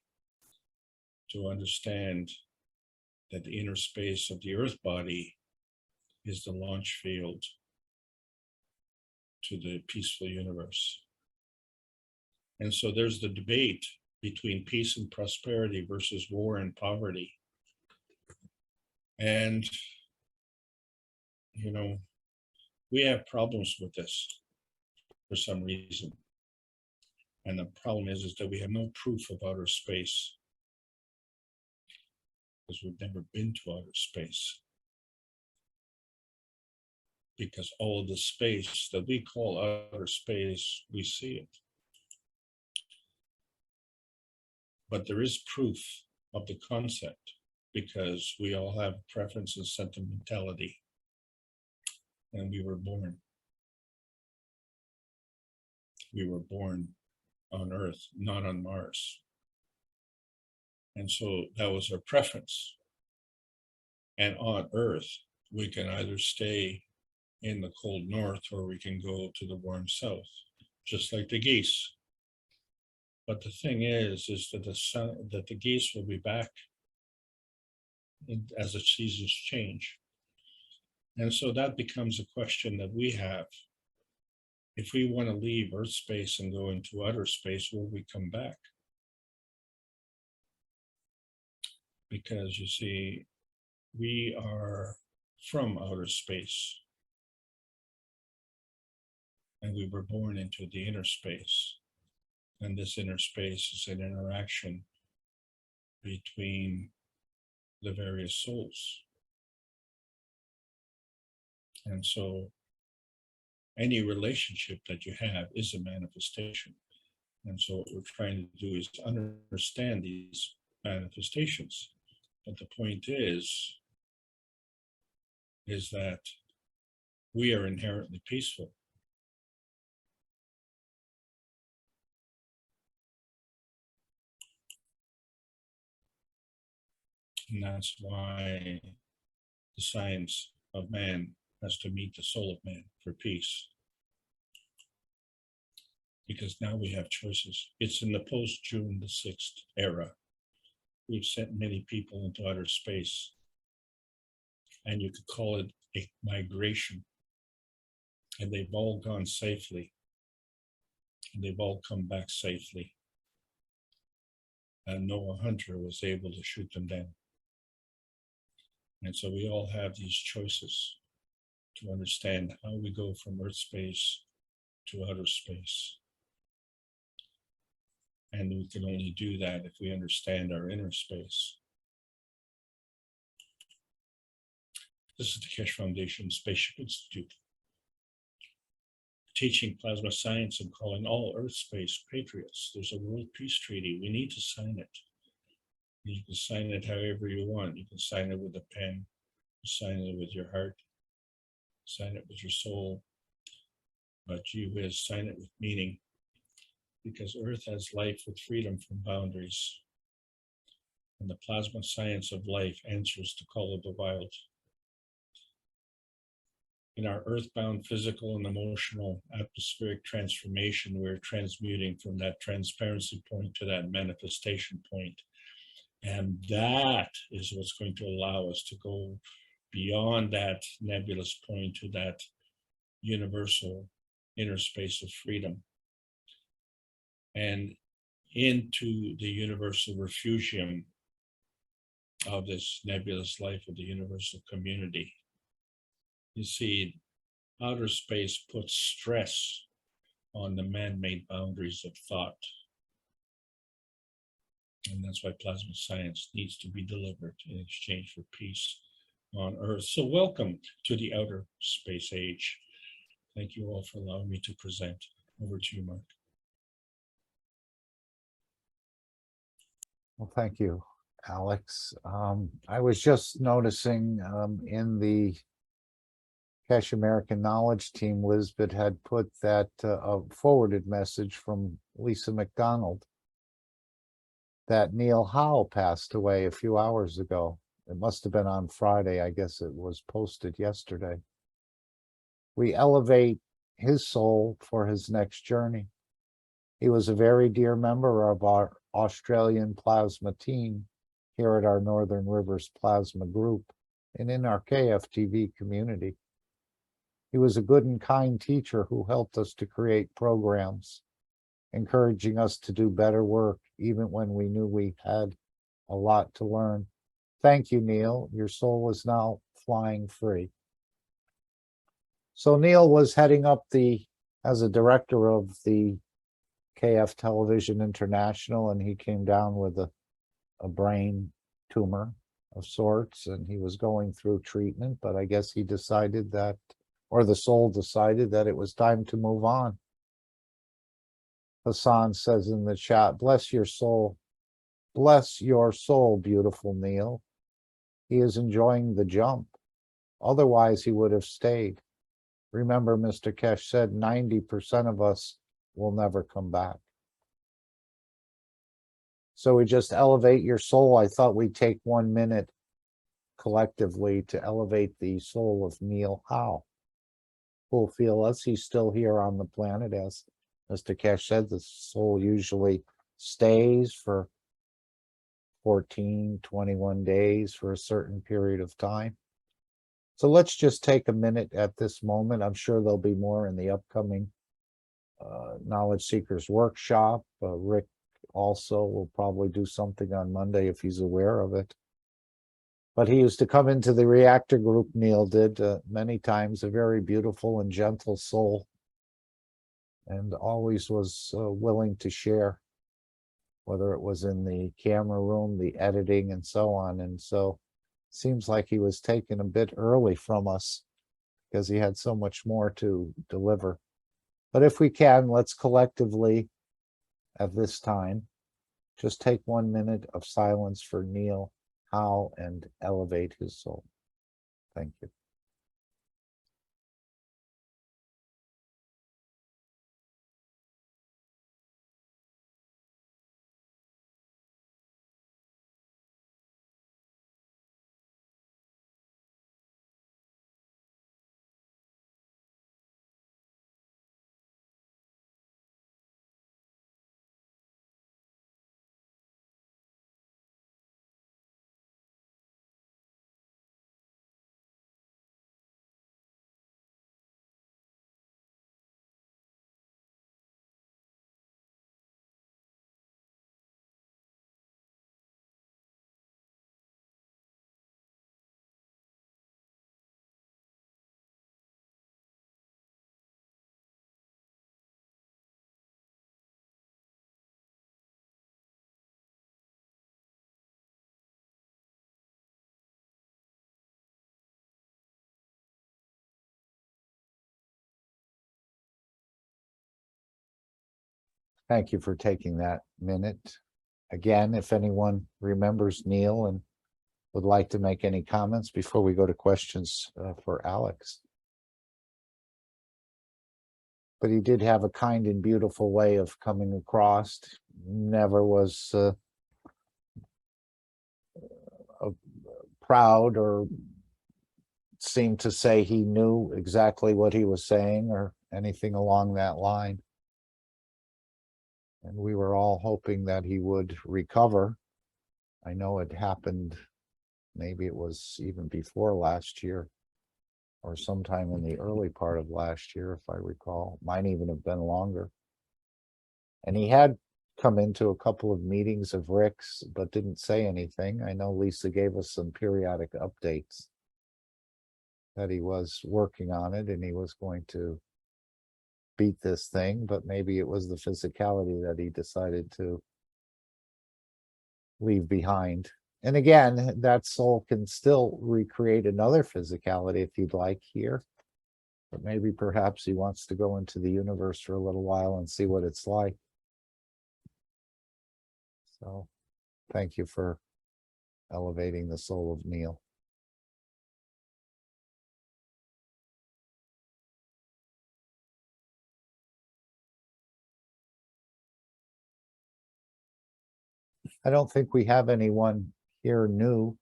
to understand that the inner space of the earth body is the launch field to the peaceful universe. And so there's the debate between peace and prosperity versus war and poverty. And, you know, we have problems with this for some reason. And the problem is that we have no proof of outer space, because we've never been to outer space. Because all the space that we call outer space, we see it. But there is proof of the concept, because we all have preference and sentimentality. And we were born. We were born on Earth, not on Mars. And so that was our preference. And on Earth, we can either stay in the cold north or we can go to the warm south, just like the geese. But the thing is that the geese will be back as the seasons change. And so that becomes a question that we have. If we want to leave Earth space and go into outer space, will we come back? Because you see, we are from outer space. And we were born into the inner space. And this inner space is an interaction between the various souls. And so any relationship that you have is a manifestation. And so what we're trying to do is understand these manifestations. But the point is that we are inherently peaceful. And that's why the science of man has to meet the soul of man for peace. Because now we have choices. It's in the post-June the 6th era. We've sent many people into outer space, and you could call it a migration. And they've all gone safely, and they've all come back safely. And Noah Hunter was able to shoot them down. And so we all have these choices to understand how we go from Earth space to outer space. And we can only do that if we understand our inner space. This is the Keshe Foundation Spaceship Institute, teaching plasma science and calling all Earth space patriots. There's a World Peace Treaty. We need to sign it. You can sign it however you want. You can sign it with a pen, sign it with your heart, sign it with your soul, but gee whiz, sign it with meaning. Because Earth has life with freedom from boundaries. And the plasma science of life answers the call of the wild. In our earthbound physical and emotional atmospheric transformation, we're transmuting from that transparency point to that manifestation point. And that is what's going to allow us to go beyond that nebulous point to that universal inner space of freedom, and into the universal refugium of this nebulous life of the universal community. You see, outer space puts stress on the man-made boundaries of thought. And that's why plasma science needs to be delivered in exchange for peace on Earth. So welcome to the outer space age. Thank you all for allowing me to present. Over to you, Mark. Well, thank you, Alex. I was just noticing in the Keshe American Knowledge Team, Lisbeth had put that a forwarded message from Lisa McDonald that Neil Howe passed away a few hours ago. It must have been on Friday. I guess it was posted yesterday. We elevate his soul for his next journey. He was a very dear member of our Australian plasma team here at our Northern Rivers Plasma Group and in our KFTV community. He was a good and kind teacher who helped us to create programs, encouraging us to do better work, even when we knew we had a lot to learn. Thank you, Neil. Your soul is now flying free. So Neil was heading up as a director of the KF Television International, and he came down with a brain tumor of sorts, and he was going through treatment, but I guess he decided that, or the soul decided that it was time to move on. Hassan says in the chat, bless your soul. Bless your soul, beautiful Neil. He is enjoying the jump. Otherwise, he would have stayed. Remember, Mr. Keshe said 90% of us will never come back. So we just elevate your soul. I thought we'd take 1 minute collectively to elevate the soul of Neil Howe. Who'll feel us? He's still here on the planet. As Mr. Keshe said, the soul usually stays for 14, 21 days for a certain period of time. So let's just take a minute at this moment. I'm sure there'll be more in the upcoming Knowledge Seekers workshop. Rick also will probably do something on Monday if he's aware of it. But he used to come into the reactor group, Neil did, many times, a very beautiful and gentle soul, and always was willing to share, whether it was in the camera room, the editing, and so on. And so seems like he was taken a bit early from us because he had so much more to deliver. But if we can, let's collectively, at this time, just take 1 minute of silence for Neil Howe and elevate his soul. Thank you. Thank you for taking that minute. Again, if anyone remembers Neil and would like to make any comments before we go to questions for Alex. But he did have a kind and beautiful way of coming across. Never was proud or seemed to say he knew exactly what he was saying or anything along that line. And we were all hoping that he would recover. I know it happened, maybe it was even before last year or sometime in the early part of last year, if I recall. Might even have been longer. And he had come into a couple of meetings of Rick's, but didn't say anything. I know Lisa gave us some periodic updates that he was working on it and he was going to beat this thing, but maybe it was the physicality that he decided to leave behind. And again, that soul can still recreate another physicality if you'd like here. But maybe perhaps he wants to go into the universe for a little while and see what it's like. So thank you for elevating the soul of Neil. I don't think we have anyone here new.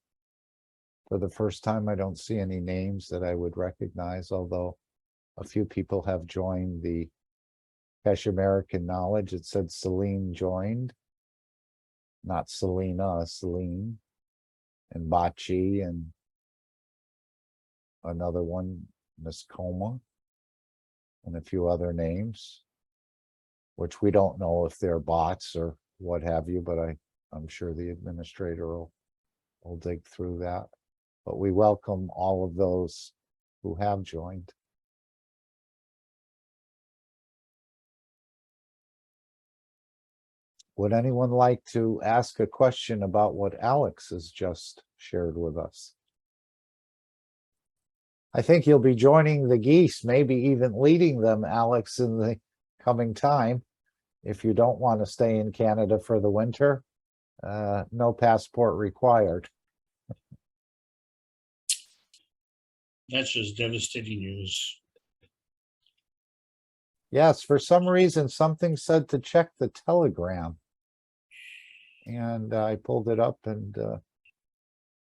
For the first time, I don't see any names that I would recognize, although a few people have joined the Cash American Knowledge. It said Celine joined, not Selena, Celine, and Bachi, and another one, Miss Coma, and a few other names, which we don't know if they're bots or what have you, but I'm sure the administrator will dig through that. But we welcome all of those who have joined. Would anyone like to ask a question about what Alex has just shared with us? I think you'll be joining the geese, maybe even leading them, Alex, in the coming time. If you don't want to stay in Canada for the winter, no passport required. That's just devastating news. Yes, for some reason, something said to check the telegram. And I pulled it up and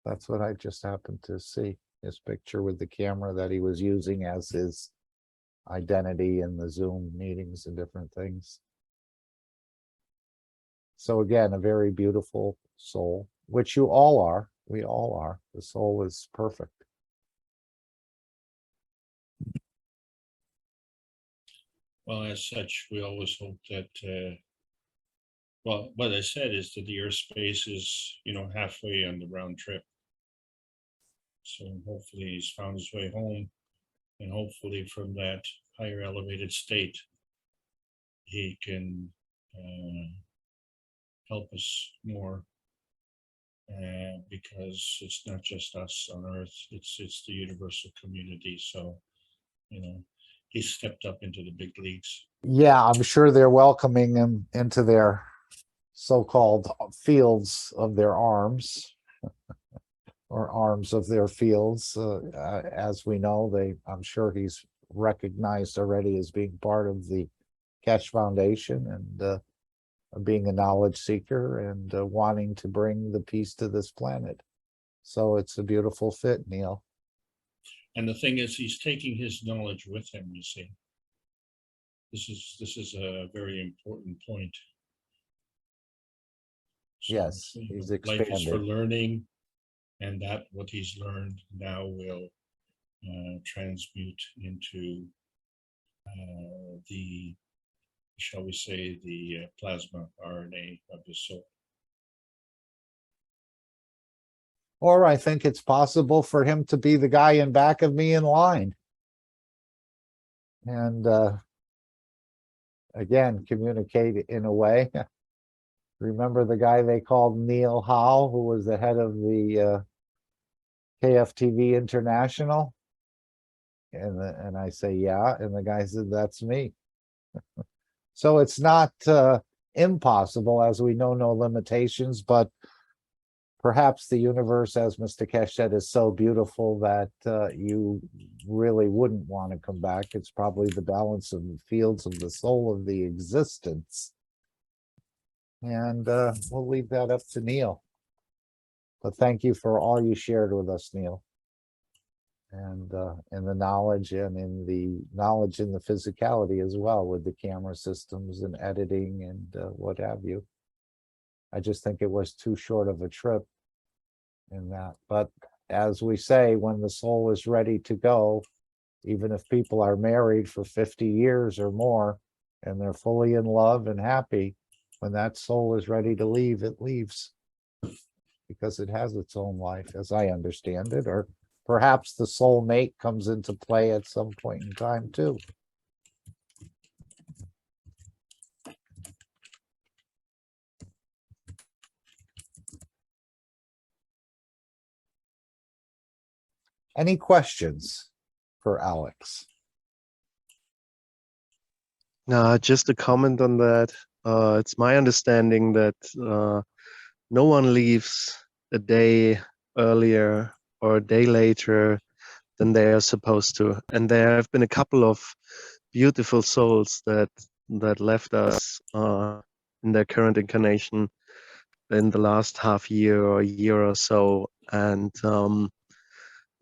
that's what I just happened to see. His picture with the camera that he was using as his identity in the Zoom meetings and different things. So again, a very beautiful soul, which you all are. We all are. The soul is perfect. Well, as such, we always hope that, well, what I said is that the airspace is, halfway on the round trip. So hopefully he's found his way home, and hopefully from that higher elevated state, he can help us more, because it's not just us on Earth, it's the universal community. So, he's stepped up into the big leagues. Yeah, I'm sure they're welcoming him into their so-called fields of their arms, or arms of their fields. As we know, I'm sure he's recognized already as being part of the Cash Foundation and being a knowledge seeker and wanting to bring the peace to this planet. So it's a beautiful fit, Neil. And the thing is, he's taking his knowledge with him, you see. This is a very important point. So, yes, he's life is for expanded. learning, and that what he's learned now will transmute into the, shall we say, the plasma RNA of his soul. Or I think it's possible for him to be the guy in back of me in line. And again, communicate in a way. Remember the guy they called Neil Howe, who was the head of the KFTV International? And I say, yeah. And the guy said, that's me. So it's not impossible, as we know no limitations, but perhaps the universe, as Mr. Kesh said, is so beautiful that you really wouldn't want to come back. It's probably the balance of the fields of the soul of the existence. And we'll leave that up to Neil. But thank you for all you shared with us, Neil. And in the knowledge and in the physicality as well, with the camera systems and editing and what have you. I just think it was too short of a trip in that. But as we say, when the soul is ready to go, even if people are married for 50 years or more, and they're fully in love and happy, when that soul is ready to leave, it leaves. Because it has its own life, as I understand it, or perhaps the soul mate comes into play at some point in time too. Any questions for Alex? No, just a comment on that. It's my understanding that no one leaves a day earlier or a day later than they are supposed to. And there have been a couple of beautiful souls that left us in their current incarnation in the last half year or year or so. And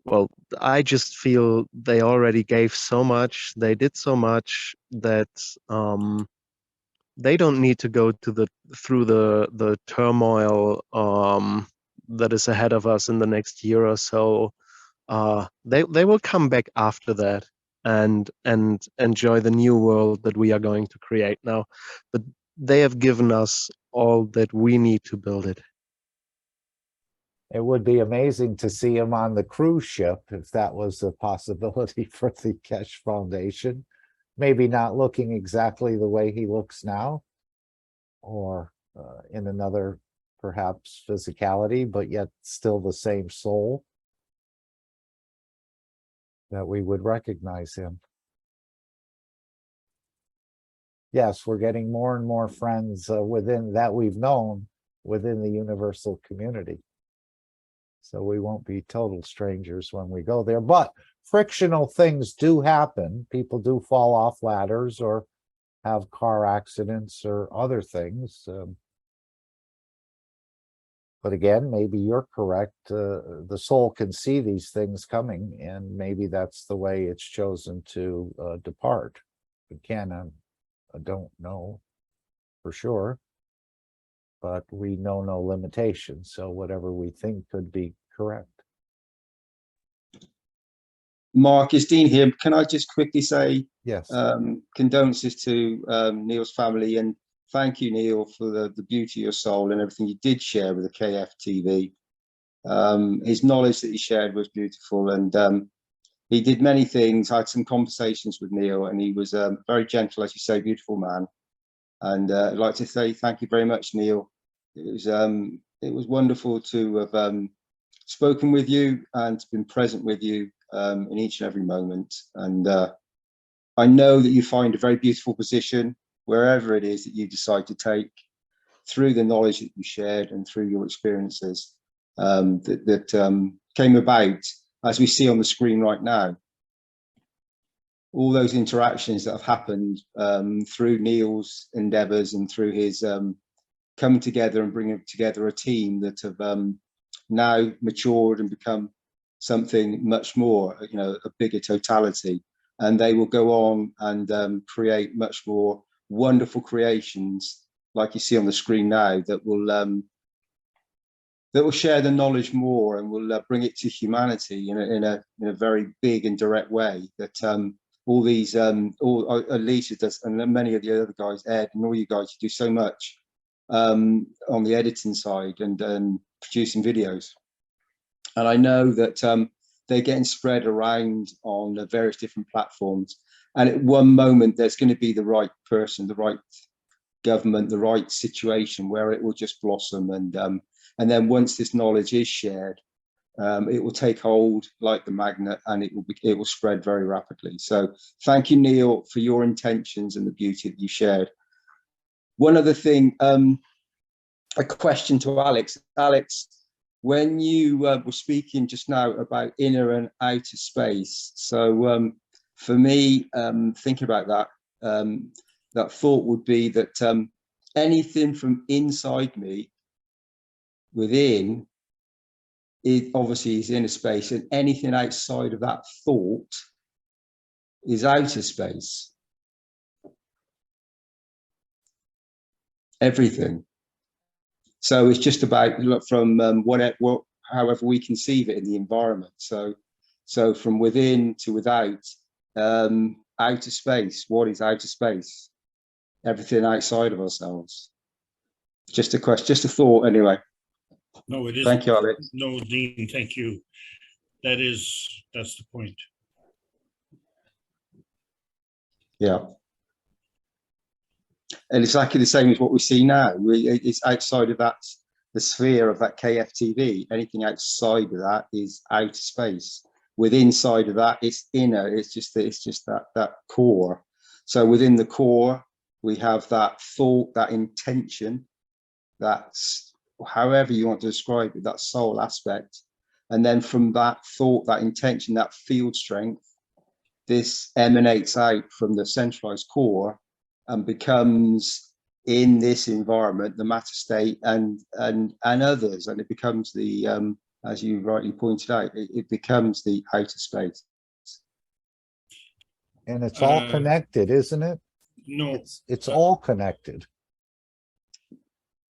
well, I just feel they already gave so much, they did so much that they don't need to go to through the turmoil that is ahead of us in the next year or so. They will come back after that and enjoy the new world that we are going to create now. But they have given us all that we need to build it. It would be amazing to see him on the cruise ship if that was a possibility for the Kesh Foundation. Maybe not looking exactly the way he looks now, or in another perhaps physicality, but yet still the same soul, that we would recognize him. Yes, we're getting more and more friends within that we've known within the universal community. So we won't be total strangers when we go there, but frictional things do happen. People do fall off ladders or have car accidents or other things. But again, maybe you're correct. The soul can see these things coming, and maybe that's the way it's chosen to depart. Again, I don't know for sure, but we know no limitations. So whatever we think could be correct. Mark, it's Dean here. Can I just quickly say Yes. Condolences to Neil's family, and thank you, Neil, for the beauty of your soul and everything you did share with the KFTV. His knowledge that he shared was beautiful, and he did many things. I had some conversations with Neil, and he was very gentle, as you say, beautiful man. And I'd like to say thank you very much, Neil. It was wonderful to have spoken with you and been present with you in each and every moment. And I know that you find a very beautiful position wherever it is that you decide to take, through the knowledge that you shared and through your experiences that came about, as we see on the screen right now. All those interactions that have happened through Neil's endeavors and through his coming together and bringing together a team that have now matured and become something much more, a bigger totality. And they will go on and create much more wonderful creations, like you see on the screen now, that will share the knowledge more and will bring it to humanity in a very big and direct way. That all these, Alicia does, and many of the other guys, Ed, and all you guys do so much on the editing side and producing videos. And I know that they're getting spread around on various different platforms. And at one moment, there's going to be the right person, the right government, the right situation where it will just blossom. And then once this knowledge is shared, it will take hold like the magnet, and it will spread very rapidly. So thank you, Neil, for your intentions and the beauty that you shared. One other thing, a question to Alex. Alex, when you were speaking just now about inner and outer space, so for me, thinking about that, that thought would be that anything from inside me, within, it obviously is inner space, and anything outside of that thought is outer space. Everything. So it's just about from however we conceive it in the environment. So from within to without, outer space. What is outer space? Everything outside of ourselves. Just a question, just a thought. Anyway. No, it is. Thank you, Alex. No, Dean, thank you. That's the point. Yeah. And it's exactly the same as what we see now. It's outside of that, the sphere of that KFTV. Anything outside of that is outer space. Within side of that, it's inner. It's just that core. So within the core, we have that thought, that intention, that's however you want to describe it, that soul aspect. And then from that thought, that intention, that field strength, this emanates out from the centralized core and becomes, in this environment, the matter state and others, and it becomes the as you rightly pointed out, it becomes the outer space. And it's all connected, isn't it? No, It's all connected.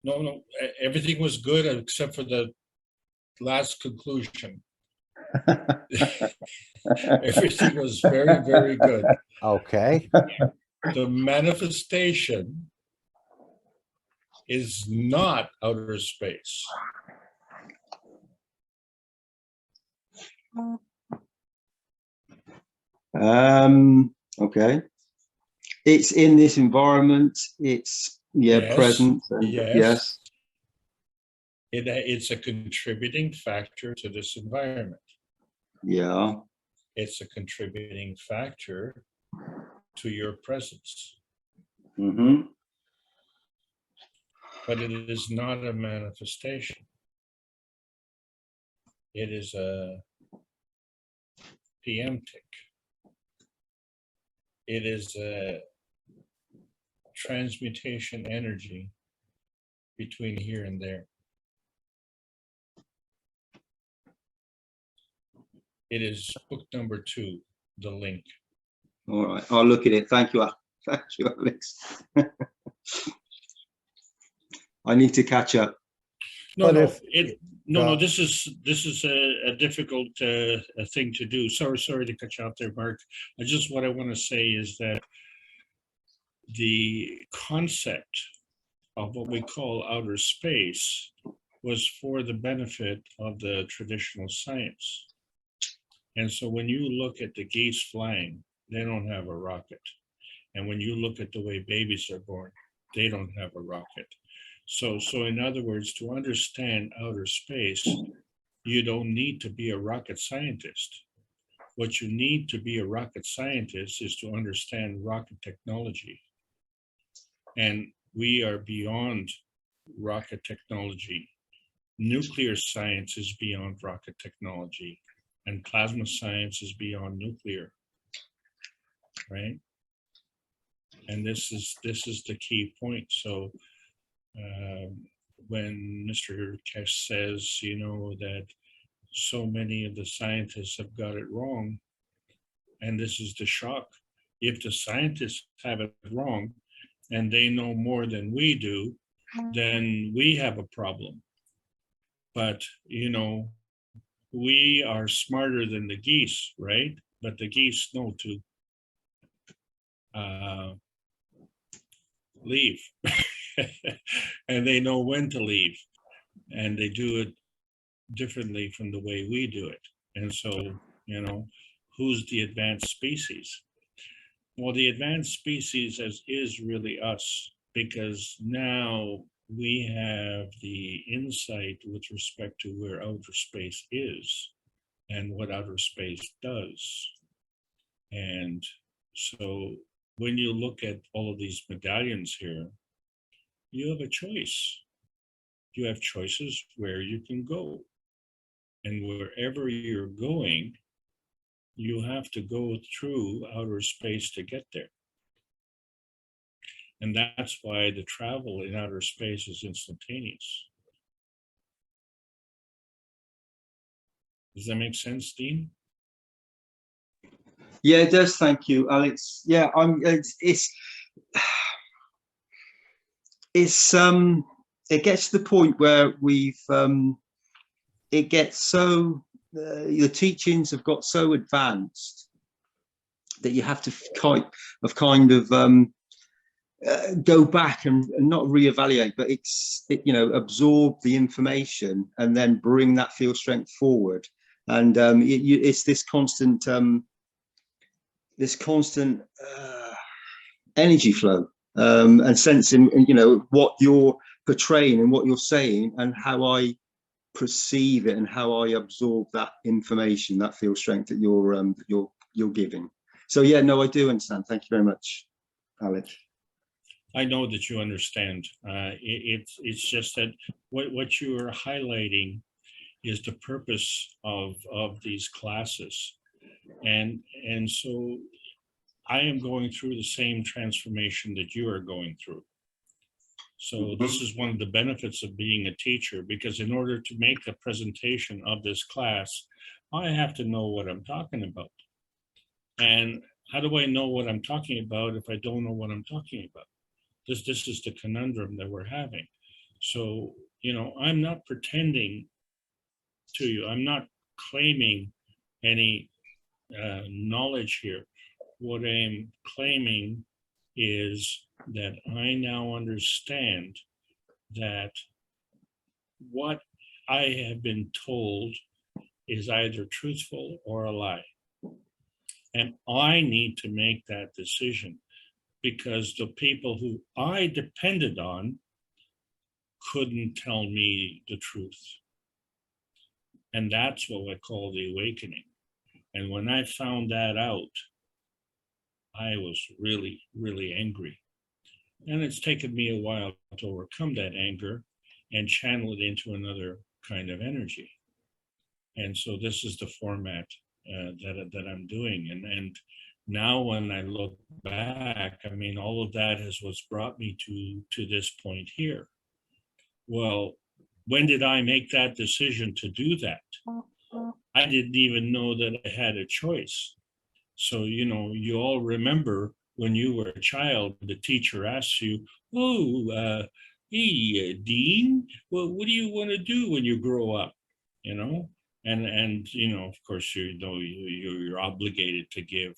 no, everything was good except for the last conclusion. Everything was very, very good. Okay. The manifestation is not outer space. Okay. It's in this environment. It's Yes, present. And yes. It's a contributing factor to this environment. Yeah. It's a contributing factor to your presence. Mm-hmm. But it is not a manifestation. It is a PM tick. It is a transmutation energy between here and there. It is book number 2, the link. All right, I'll look at it. Thank you, thank you, Alex. I need to catch up. No, But no, this is a difficult thing to do. Sorry to cut you out there, Mark. What I want to say is that the concept of what we call outer space was for the benefit of the traditional science. And so when you look at the geese flying, they don't have a rocket. And when you look at the way babies are born, they don't have a rocket. So in other words, to understand outer space, you don't need to be a rocket scientist. What you need to be a rocket scientist is to understand rocket technology. And we are beyond rocket technology. Nuclear science is beyond rocket technology, and plasma science is beyond nuclear, right? And this is the key point. So when Mr. Kesh says, that so many of the scientists have got it wrong, and this is the shock. If the scientists have it wrong and they know more than we do, then we have a problem. But, we are smarter than the geese, right? But the geese know to leave. And they know when to leave. And they do it differently from the way we do it. And so, who's the advanced species? Well, the advanced species is really us, because now we have the insight with respect to where outer space is and what outer space does. And so when you look at all of these medallions here, you have a choice. You have choices where you can go. And wherever you're going, you have to go through outer space to get there. And that's why the travel in outer space is instantaneous. Does that make sense, Dean? Yeah, it does. Thank you, Alex. Yeah, it gets to the point where it gets so, the teachings have got so advanced that you have to kind of go back and not reevaluate, but absorb the information and then bring that field strength forward. And it's this constant energy flow, and sensing, what you're portraying and what you're saying, and how I perceive it and how I absorb that information, that field strength that you're giving. So yeah, no, I do understand. Thank you very much, Alex. I know that you understand. It's just that what you are highlighting is the purpose of these classes, and so I am going through the same transformation that you are going through. So this is one of the benefits of being a teacher, because in order to make a presentation of this class, I have to know what I'm talking about. And how do I know what I'm talking about if I don't know what I'm talking about? This is the conundrum that we're having. So, I'm not pretending to you. I'm not claiming any knowledge here. What I'm claiming is that I now understand that what I have been told is either truthful or a lie. And I need to make that decision, because the people who I depended on couldn't tell me the truth. And that's what I call the awakening. And when I found that out, I was really, really angry. And it's taken me a while to overcome that anger and channel it into another kind of energy. And so this is the format that I'm doing. And now when I look back, I mean, all of that is what's brought me to this point here. Well, when did I make that decision to do that? I didn't even know that I had a choice. So, you all remember when you were a child, the teacher asks you, oh, hey, Dean, what do you want to do when you grow up? And of course, you're obligated to give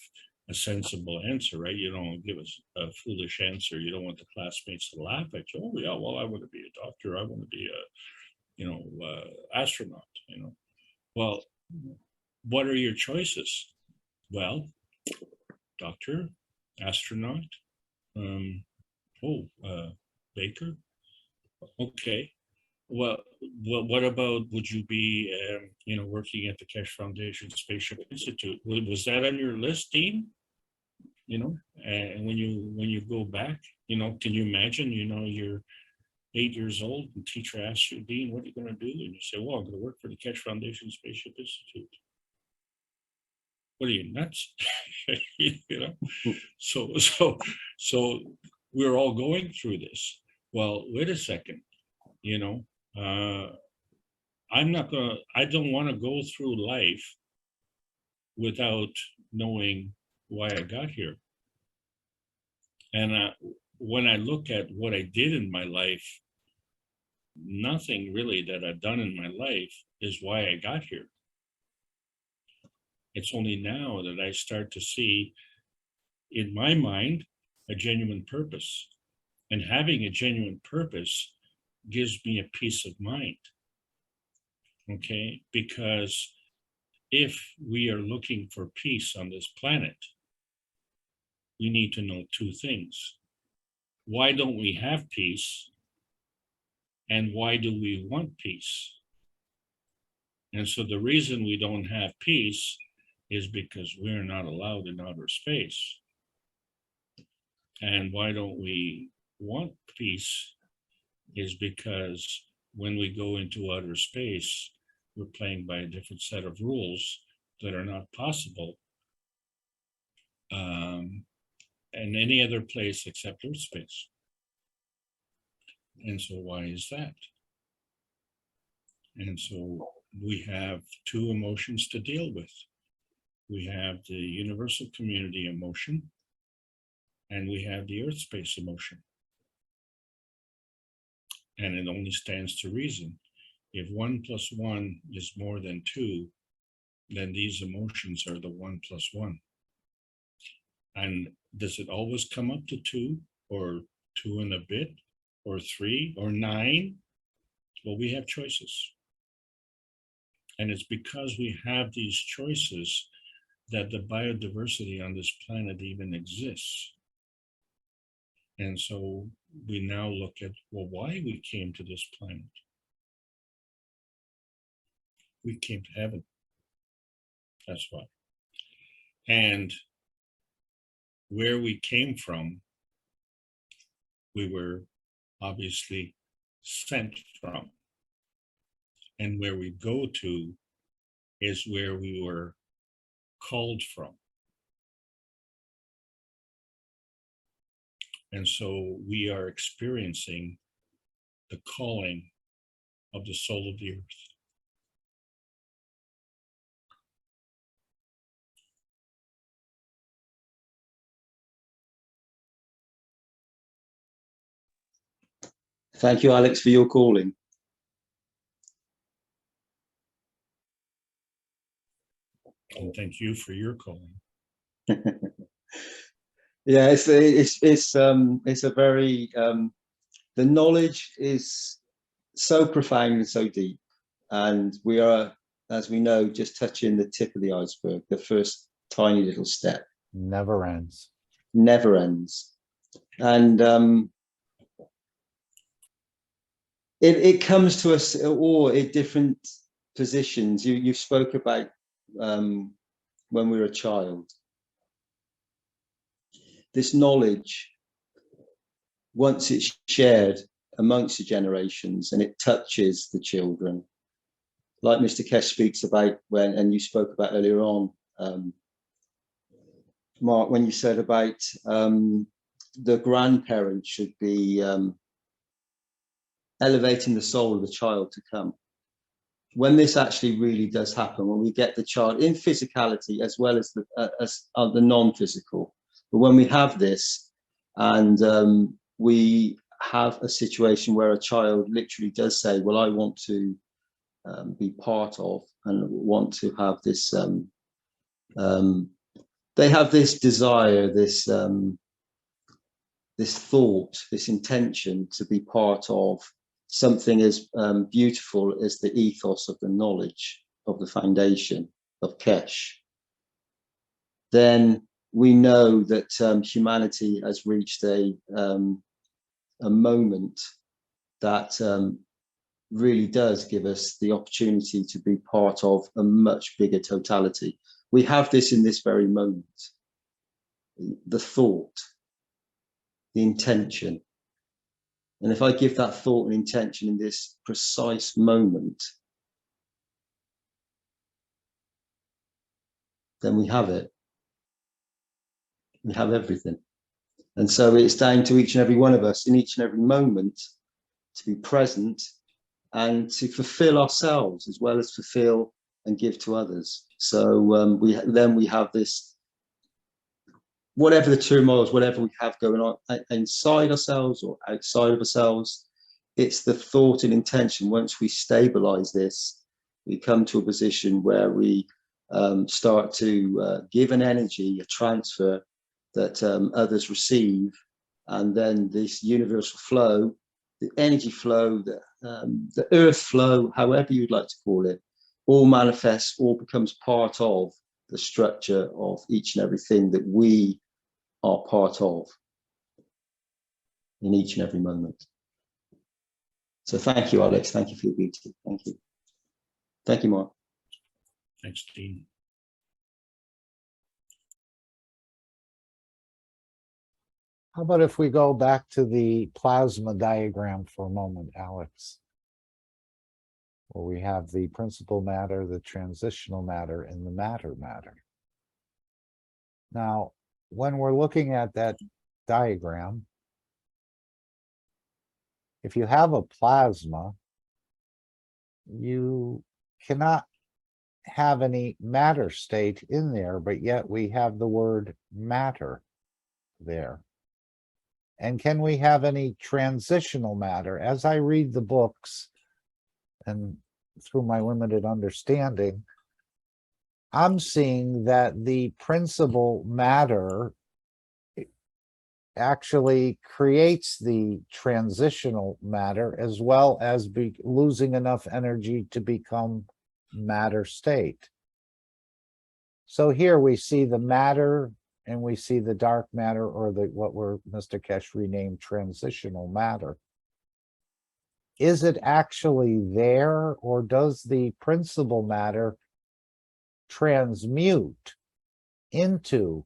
a sensible answer, right? You don't give a foolish answer. You don't want the classmates to laugh at you. Oh, yeah, well, I want to be a doctor. I want to be a, astronaut, Well, what are your choices? Well, doctor, astronaut, baker. Okay. Well, what about, would you be, working at the Keshe Foundation Spaceship Institute? Was that on your list, Dean? And when you go back, can you imagine, you're 8 years old and teacher asks you, Dean, what are you going to do? And you say, well, I'm going to work for the Keshe Foundation Spaceship Institute. What are you, nuts? So we're all going through this. Well, wait a second, I don't want to go through life without knowing why I got here. And when I look at what I did in my life, nothing really that I've done in my life is why I got here. It's only now that I start to see, in my mind, a genuine purpose. And having a genuine purpose gives me a peace of mind. Okay? Because if we are looking for peace on this planet, we need to know two things. Why don't we have peace? And why do we want peace? And so the reason we don't have peace is because we're not allowed in outer space. And why don't we want peace? is because when we go into outer space, we're playing by a different set of rules that are not possible in any other place except Earth space. And so why is that? And so we have two emotions to deal with. We have the universal community emotion, and we have the Earth space emotion. And it only stands to reason. If 1 + 1 is more than 2, then these emotions are the 1 + 1. And does it always come up to 2 or 2 and a bit or 3 or 9? Well, we have choices. And it's because we have these choices that the biodiversity on this planet even exists. And so we now look at, well, why we came to this planet. We came to heaven. That's why. And where we came from, we were obviously sent from. And where we go to is where we were called from. And so we are experiencing the calling of the soul of the earth. Thank you, Alex, for your calling. And thank you for your calling. Yeah, it's a very the knowledge is so profound and so deep, and we are, as we know, just touching the tip of the iceberg, the first tiny little step. Never ends. Never ends. And it comes to us all at different positions. You spoke about when we were a child. This knowledge, once it's shared amongst the generations and it touches the children, like Mr. Kesh speaks about when, and you spoke about earlier on, Mark, when you said about the grandparents should be elevating the soul of the child to come. When this actually really does happen, when we get the child in physicality as well as the non-physical, but when we have this and we have a situation where a child literally does say, well, I want to be part of and want to have this, they have this desire, this thought, this intention to be part of something as beautiful as the ethos of the knowledge of the foundation of Kesh, then we know that humanity has reached a moment that really does give us the opportunity to be part of a much bigger totality. We have this in this very moment, the thought, the intention. And if I give that thought and intention in this precise moment, then we have it. We have everything. And so it's down to each and every one of us in each and every moment to be present and to fulfill ourselves as well as fulfill and give to others. So we have this, whatever the turmoils, whatever we have going on inside ourselves or outside of ourselves, it's the thought and intention. Once we stabilize this, we come to a position where we start to give an energy, a transfer that others receive, and then this universal flow, the energy flow, the earth flow, however you'd like to call it, all manifests, all becomes part of the structure of each and everything that we are part of in each and every moment. So thank you, Alex. Thank you for your beauty. Thank you. Thank you, Mark. Thanks, Dean. How about if we go back to the plasma diagram for a moment, Alex? Where we have the principal matter, the transitional matter, and the matter. Now, when we're looking at that diagram, if you have a plasma, you cannot have any matter state in there, but yet we have the word matter there. And can we have any transitional matter? As I read the books and through my limited understanding, I'm seeing that the principal matter actually creates the transitional matter as well as losing enough energy to become matter state. So here we see the matter and we see the dark matter, or what Mr. Kesh renamed transitional matter. Is it actually there, or does the principal matter transmute into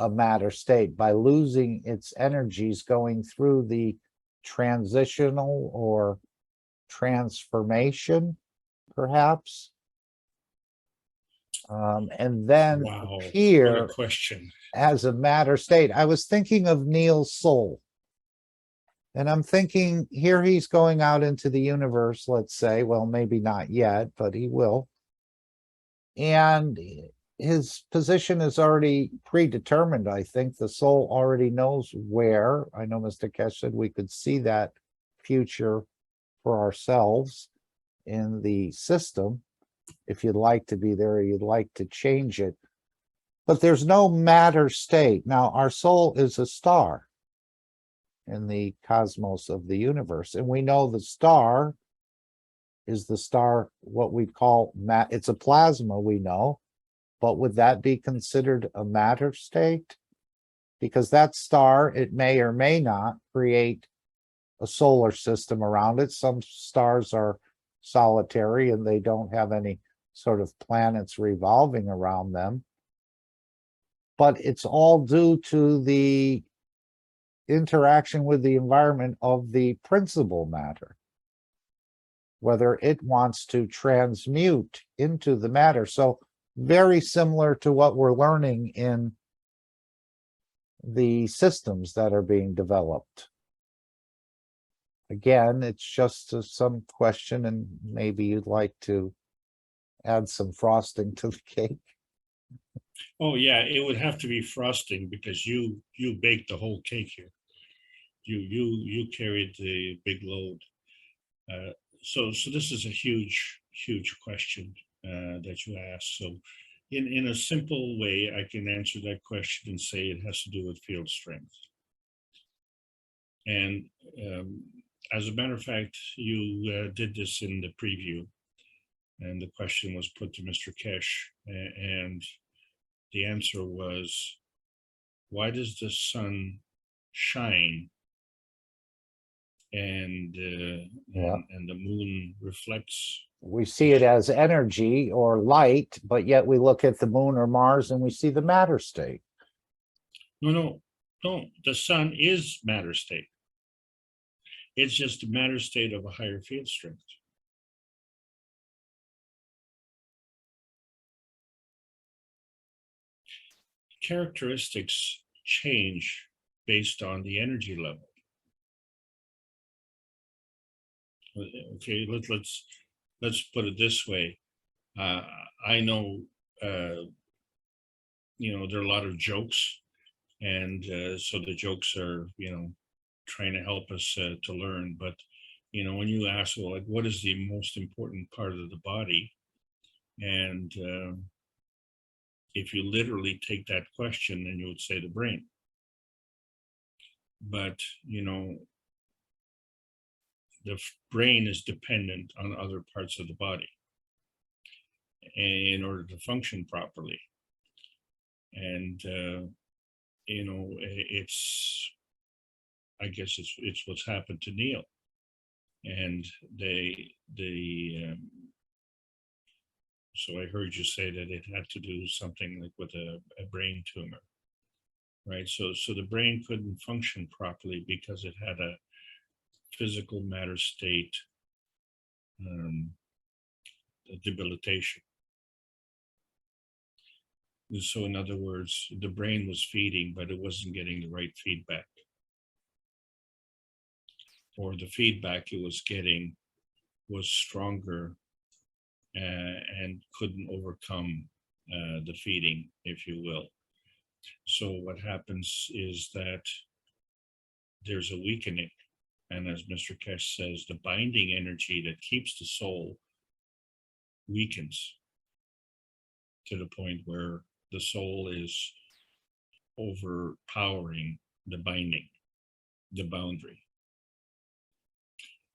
a matter state by losing its energies going through the transitional or transformation, perhaps? And then Wow, what appear a question. as a matter state. I was thinking of Neil's soul. And I'm thinking here he's going out into the universe, let's say, well, maybe not yet, but he will. And his position is already predetermined. I think the soul already knows where. I know Mr. Kesh said we could see that future for ourselves in the system. If you'd like to be there, you'd like to change it. But there's no matter state. Now, our soul is a star in the cosmos of the universe. And we know the star is the star, what we call, it's a plasma, we know. But would that be considered a matter state? Because that star, it may or may not create a solar system around it. Some stars are solitary and they don't have any sort of planets revolving around them. But it's all due to the interaction with the environment of the principal matter, whether it wants to transmute into the matter. So very similar to what we're learning in the systems that are being developed. Again, it's just some question, and maybe you'd like to add some frosting to the cake. Oh yeah, it would have to be frosting because you baked the whole cake here. You carried the big load. So this is a huge question that you asked. So in a simple way, I can answer that question and say it has to do with field strength. And as a matter of fact, you did this in the preview, and the question was put to Mr. Kesh, and the answer was, why does the sun shine and the moon reflects? We see it as energy or light, but yet we look at the moon or Mars and we see the matter state. No. The sun is matter state. It's just a matter state of a higher field strength. Characteristics change based on the energy level. Okay, let's put it this way. I know, there are a lot of jokes, and so the jokes are, trying to help us to learn. But when you ask, well, like, what is the most important part of the body, and if you literally take that question, then you would say the brain. But the brain is dependent on other parts of the body in order to function properly. And I guess it's what's happened to Neil. And so I heard you say that it had to do something like with a brain tumor. right? So the brain couldn't function properly because it had a physical matter state debilitation. So in other words, the brain was feeding, but it wasn't getting the right feedback. Or the feedback it was getting was stronger and couldn't overcome the feeding, if you will. So what happens is that there's a weakening. And as Mr. Kesh says, the binding energy that keeps the soul weakens to the point where the soul is overpowering the binding, the boundary.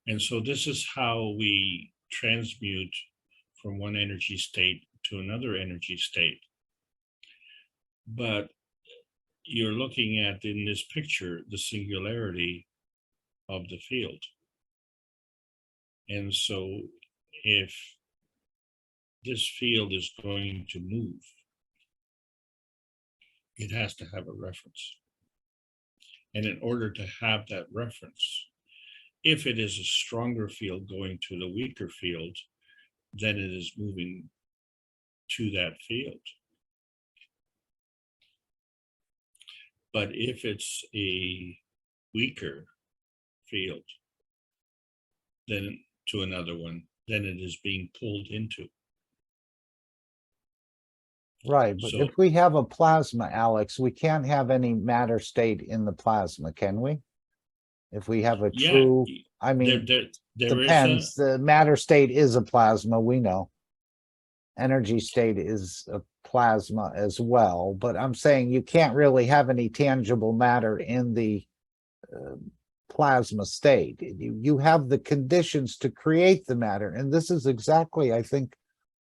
And so this is how we transmute from one energy state to another energy state. But you're looking at, in this picture, the singularity of the field. And so if this field is going to move, it has to have a reference. And in order to have that reference, if it is a stronger field going to the weaker field, then it is moving to that field. But if it's a weaker field, then to another one, then it is being pulled into. Right, but So- if we have a plasma, Alex, we can't have any matter state in the plasma, can we? If we have a Yeah, true, I mean, there is depends. The matter state is a plasma, we know. Energy state is a plasma as well, but I'm saying you can't really have any tangible matter in the plasma state. You have the conditions to create the matter, and this is exactly, I think,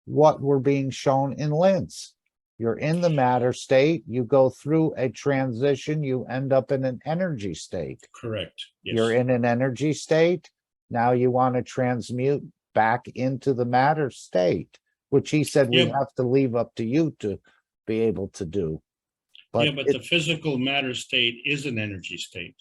what we're being shown in Linz. You're in the matter state, you go through a transition, you end up in an energy state. correct. Yes. You're in an energy state, now you want to transmute back into the matter state, which he said we Yeah. have to leave up to you to be able to do. Yeah, but it- the physical matter state is an energy state.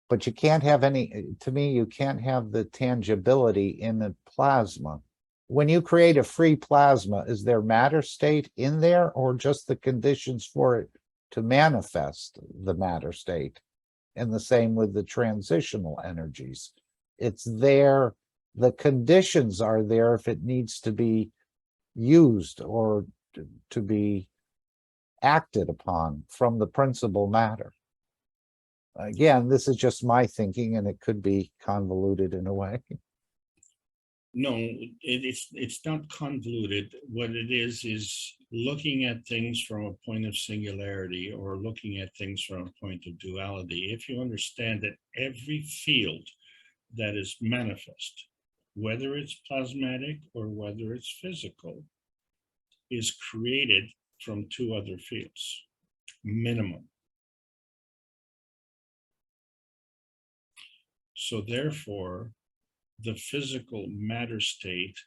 But you can't have any, to me, you can't have the tangibility in the plasma. When you create a free plasma, is there matter state in there or just the conditions for it to manifest the matter state? And the same with the transitional energies. It's there, the conditions are there if it needs to be used or to be acted upon from the principal matter. Again, this is just my thinking and it could be convoluted in a way. No, it's not convoluted. What it is looking at things from a point of singularity or looking at things from a point of duality. If you understand that every field that is manifest, whether it's plasmatic or whether it's physical, is created from two other fields, minimum. So therefore, the physical matter state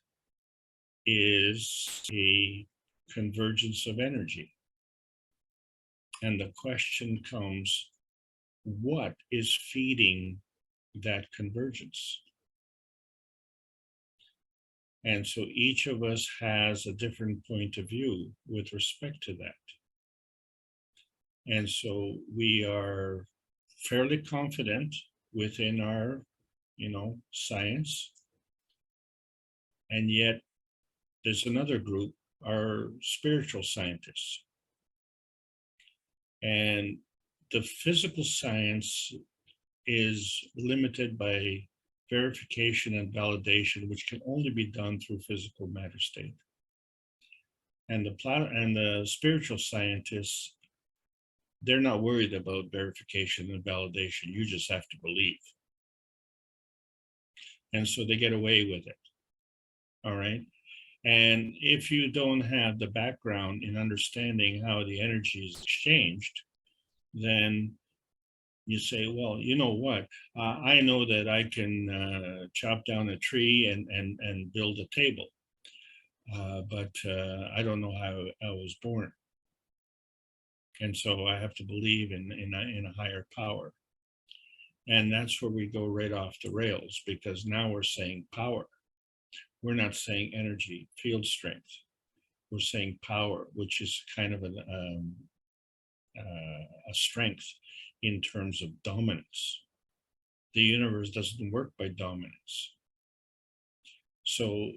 is a convergence of energy. And the question comes, what is feeding that convergence? And so each of us has a different point of view with respect to that. And so we are fairly confident within our, science. And yet there's another group, our spiritual scientists. And the physical science is limited by verification and validation, which can only be done through physical matter state. And the spiritual scientists, they're not worried about verification and validation. You just have to believe. And so they get away with it. All right. And if you don't have the background in understanding how the energy is exchanged, then you say, well, you know what? I know that I can chop down a tree and build a table. but I don't know how I was born. And so I have to believe in a higher power. And that's where we go right off the rails, because now we're saying power. We're not saying energy, field strength. We're saying power, which is kind of a strength in terms of dominance. The universe doesn't work by dominance. So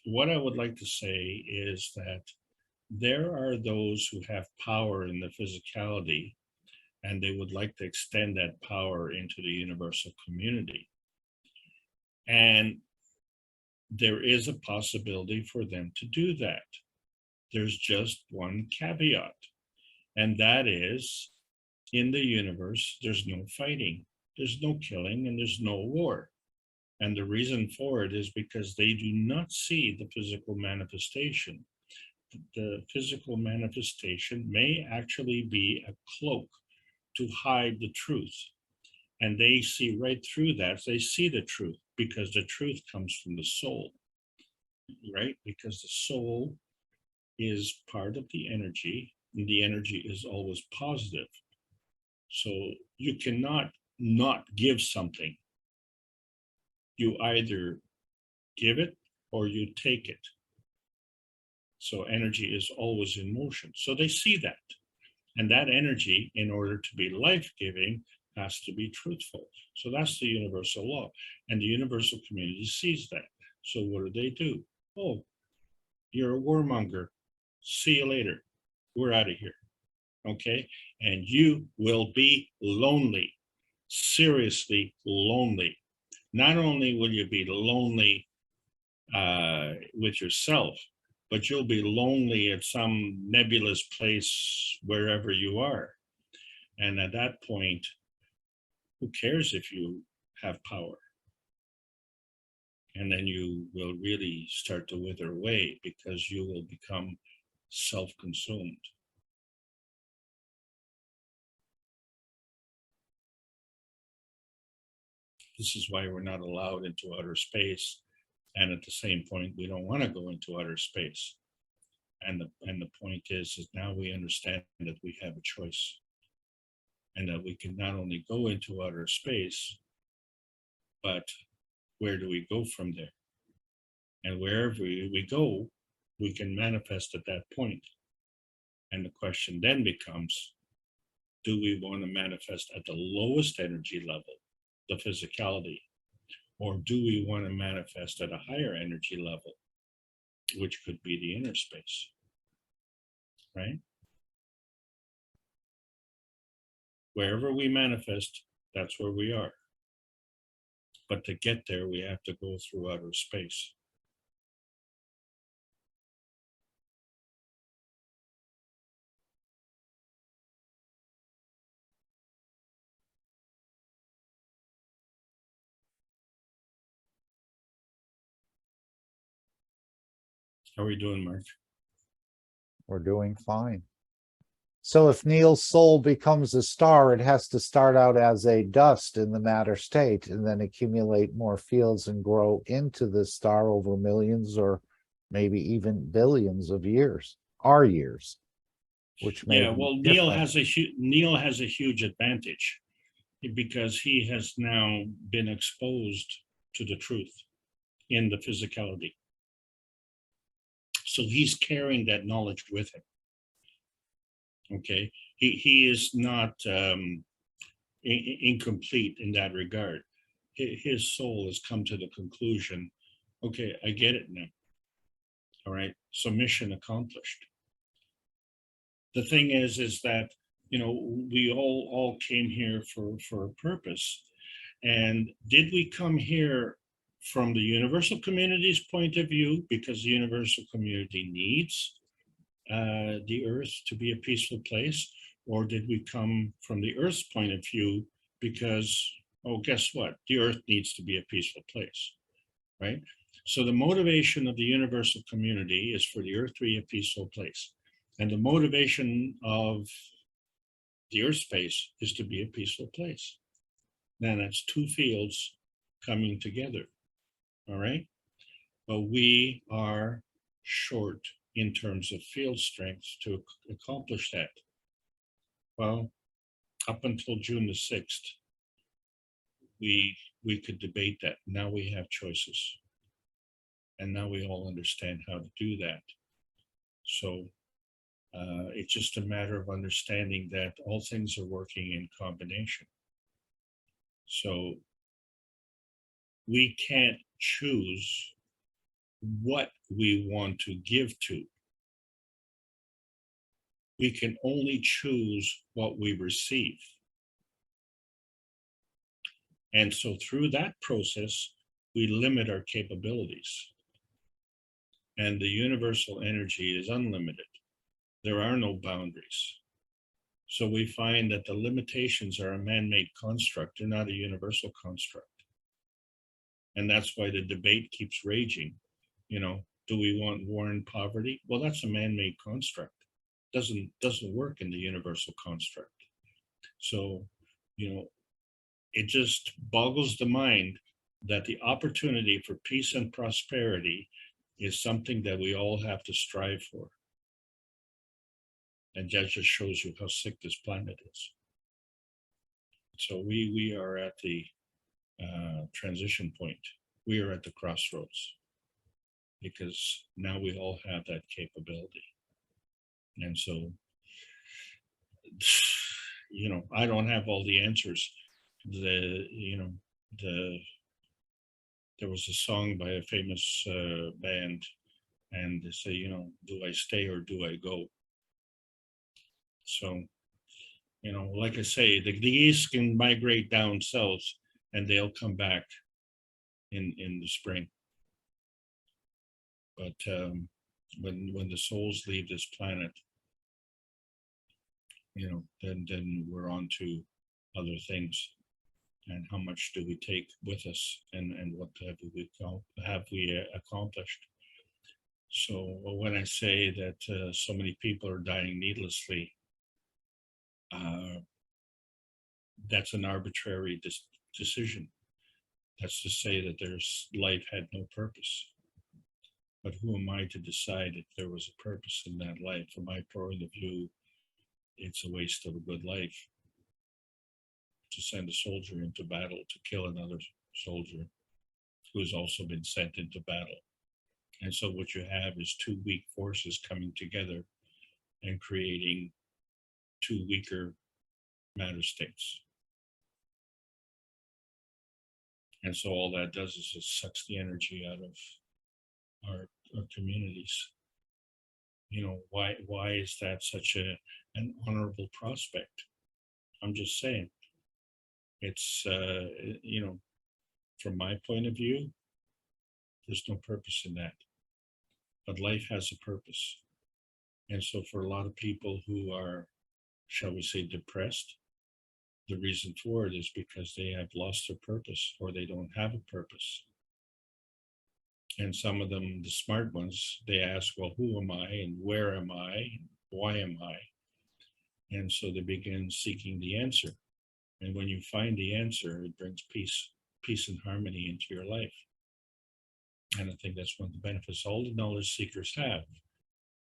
what I would like to say is that there are those who have power in the physicality, and they would like to extend that power into the universal community. And there is a possibility for them to do that. There's just one caveat, and that is, in the universe, there's no fighting, there's no killing, and there's no war. And the reason for it is because they do not see the physical manifestation. The physical manifestation may actually be a cloak to hide the truth. And they see right through that. They see the truth, because the truth comes from the soul, right? Because the soul is part of the energy, and the energy is always positive. So you cannot not give something. You either give it or you take it. So energy is always in motion. So they see that. And that energy, in order to be life-giving, has to be truthful. So that's the universal law. And the universal community sees that. So what do? Oh, you're a warmonger. See you later. We're out of here. Okay? And you will be lonely. Seriously lonely. Not only will you be lonely with yourself, but you'll be lonely at some nebulous place wherever you are. And at that point, who cares if you have power? And then you will really start to wither away, because you will become self-consumed. This is why we're not allowed into outer space. And at the same point, we don't want to go into outer space. And the point is now we understand that we have a choice, and that we can not only go into outer space, but where do we go from there? And wherever we go, we can manifest at that point. And the question then becomes, do we want to manifest at the lowest energy level, the physicality, or do we want to manifest at a higher energy level, which could be the inner space, right? Wherever we manifest, that's where we are. But to get there, we have to go through outer space. How are we doing, Mark? We're doing fine. So if Neil's soul becomes a star, it has to start out as a dust in the matter state and then accumulate more fields and grow into the star over millions or maybe even billions of years, our years, which may be well, different. Neil has a huge advantage, because he has now been exposed to the truth in the physicality. So he's carrying that knowledge with him. Okay, he is not incomplete in that regard. His soul has come to the conclusion, okay, I get it now. All right, so mission accomplished. The thing is that, you know, we all came here for a purpose. And did we come here from the universal community's point of view, because the universal community needs the earth to be a peaceful place? Or did we come from the earth's point of view because, oh, guess what? The earth needs to be a peaceful place, right? So the motivation of the universal community is for the earth to be a peaceful place. And the motivation of the earth space is to be a peaceful place. Then that's two fields coming together, all right? but we are short in terms of field strength to accomplish that. Well, up until June the 6th, we could debate that. Now we have choices. And now we all understand how to do that. So it's just a matter of understanding that all things are working in combination. So we can't choose what we want to give to. We can only choose what we receive. And so through that process, we limit our capabilities. And the universal energy is unlimited. There are no boundaries. So we find that the limitations are a man-made construct. They're not a universal construct. And that's why the debate keeps raging. You know, do we want war and poverty? Well, that's a man-made construct. Doesn't work in the universal construct. So, you know, it just boggles the mind that the opportunity for peace and prosperity is something that we all have to strive for. And that just shows you how sick this planet is. So we are at the transition point. We are at the crossroads because now we all have that capability. And so, you know, I don't have all the answers. There was a song by a famous band, and they say, you know, do I stay or do I go? So, you know, like I say, the geese can migrate down south and they'll come back in the spring. But when the souls leave this planet, you know, then we're on to other things. And how much do we take with us, and what have we accomplished? So when I say that so many people are dying needlessly, that's an arbitrary decision. That's to say that their life had no purpose. But who am I to decide if there was a purpose in that life? From my point of view, it's a waste of a good life to send a soldier into battle to kill another soldier who has also been sent into battle. And so what you have is two weak forces coming together and creating two weaker matter states. And so all that does is it sucks the energy out of our communities. You know, why is that such an honorable prospect? I'm just saying. It's, you know, from my point of view, there's no purpose in that. But life has a purpose. And so for a lot of people who are, shall we say, depressed, the reason for it is because they have lost their purpose or they don't have a purpose. And some of them, the smart ones, they ask, well, who am I and where am I? And why am I? And so they begin seeking the answer. And when you find the answer, it brings peace and harmony into your life. And I think that's one of the benefits all the knowledge seekers have,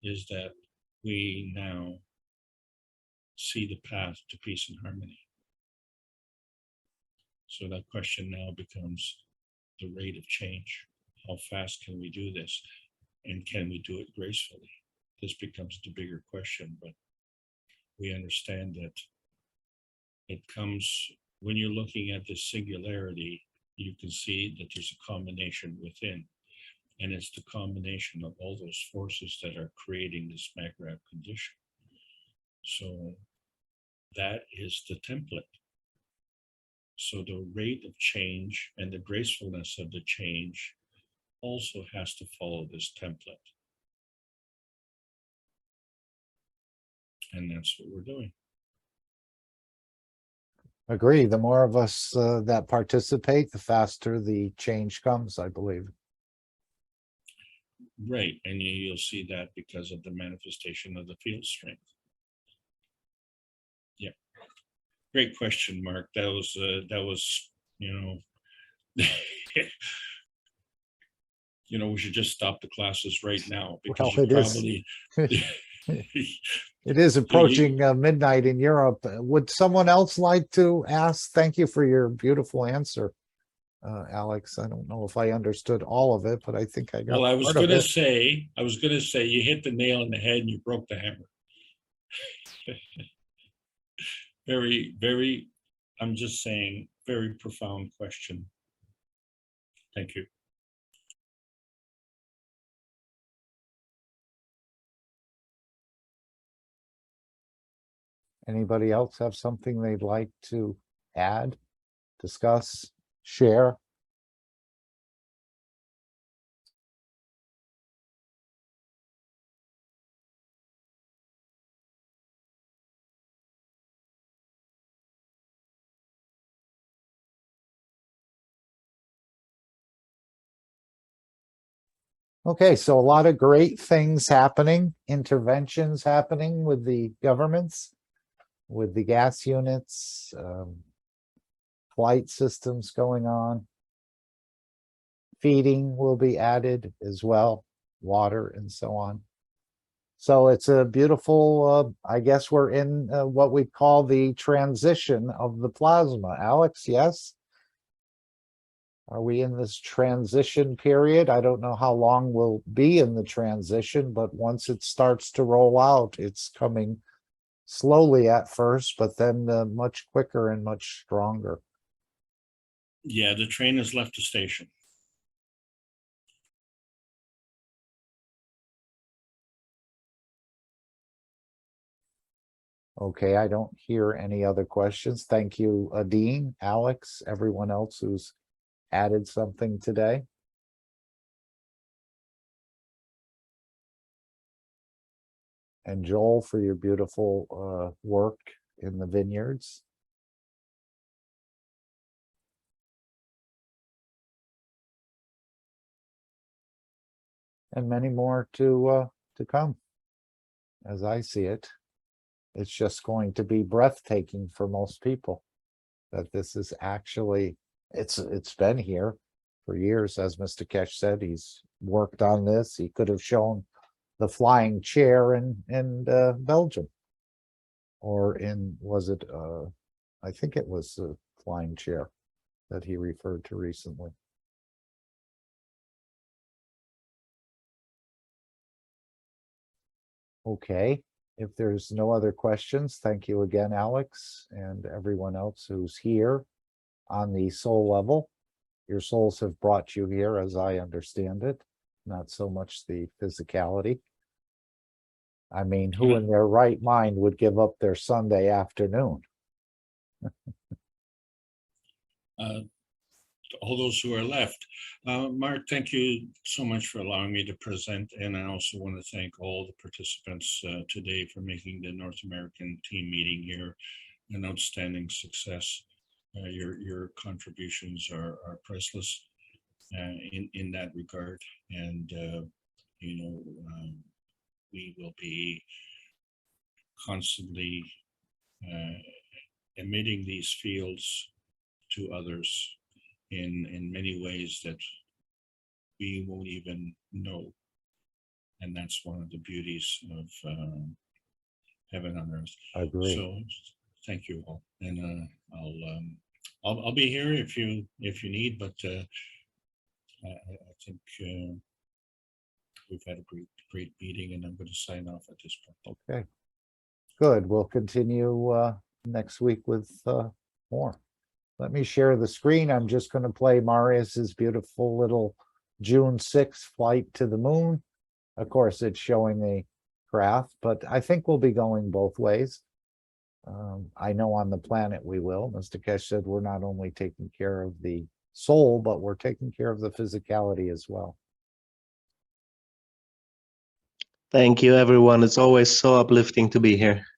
is that we now see the path to peace and harmony. So that question now becomes the rate of change. How fast can we do this? And can we do it gracefully? This becomes the bigger question, but we understand that it comes, when you're looking at this singularity, you can see that there's a combination within. And it's the combination of all those forces that are creating this maggrab condition. So that is the template. So the rate of change and the gracefulness of the change also has to follow this template. And that's what we're doing. Agree. The more of us that participate, the faster the change comes, I believe. Right. And you'll see that because of the manifestation of the field strength. Yeah. Great question, Mark. That was, you know, you know, we should just stop the classes right now Well, because you it is. probably. It is approaching midnight in Europe. Would someone else like to ask? Thank you for your beautiful answer, Alex. I don't know if I understood all of it, but I think I got Well, I was part of gonna it. say, you hit the nail on the head and you broke the hammer. Very, very, I'm just saying, very profound question. Thank you. Anybody else have something they'd like to add, discuss, share? Okay, so a lot of great things happening, interventions happening with the governments, with the gas units, flight systems going on. Feeding will be added as well, water and so on. So it's a beautiful, I guess we're in what we call the transition of the plasma. Alex, yes? Are we in this transition period? I don't know how long we'll be in the transition, but once it starts to roll out, it's coming slowly at first, but then much quicker and much stronger. Yeah, the train has left the station. Okay, I don't hear any other questions. Thank you, Dean, Alex, everyone else who's added something today. And Joel, for your beautiful work in the vineyards. And many more to come, as I see it. It's just going to be breathtaking for most people that this is actually, it's been here for years, as Mr. Kesh said. He's worked on this. He could have shown the flying chair in Belgium, or in, was it I think it was the flying chair that he referred to recently. Okay, if there's no other questions, thank you again, Alex, and everyone else who's here on the soul level. Your souls have brought you here, as I understand it, not so much the physicality. I mean, who in their right mind would give up their Sunday afternoon? All those who are left. Mark, thank you so much for allowing me to present. And I also want to thank all the participants today for making the North American team meeting here an outstanding success. Your contributions are priceless in that regard. And, you know, we will be constantly emitting these fields to others in many ways that we won't even know. And that's one of the beauties of heaven on earth. I agree. So thank you all. And I'll be here if you need, but I think we've had a great meeting, and I'm going to sign off at this point. Okay, good. We'll continue next week with more. Let me share the screen. I'm just going to play Marius's beautiful little June 6th flight to the moon. Of course, it's showing a craft, but I think we'll be going both ways. I know on the planet we will. Mr. Kesh said we're not only taking care of the soul, but we're taking care of the physicality as well. Thank you, everyone. It's always so uplifting to be here.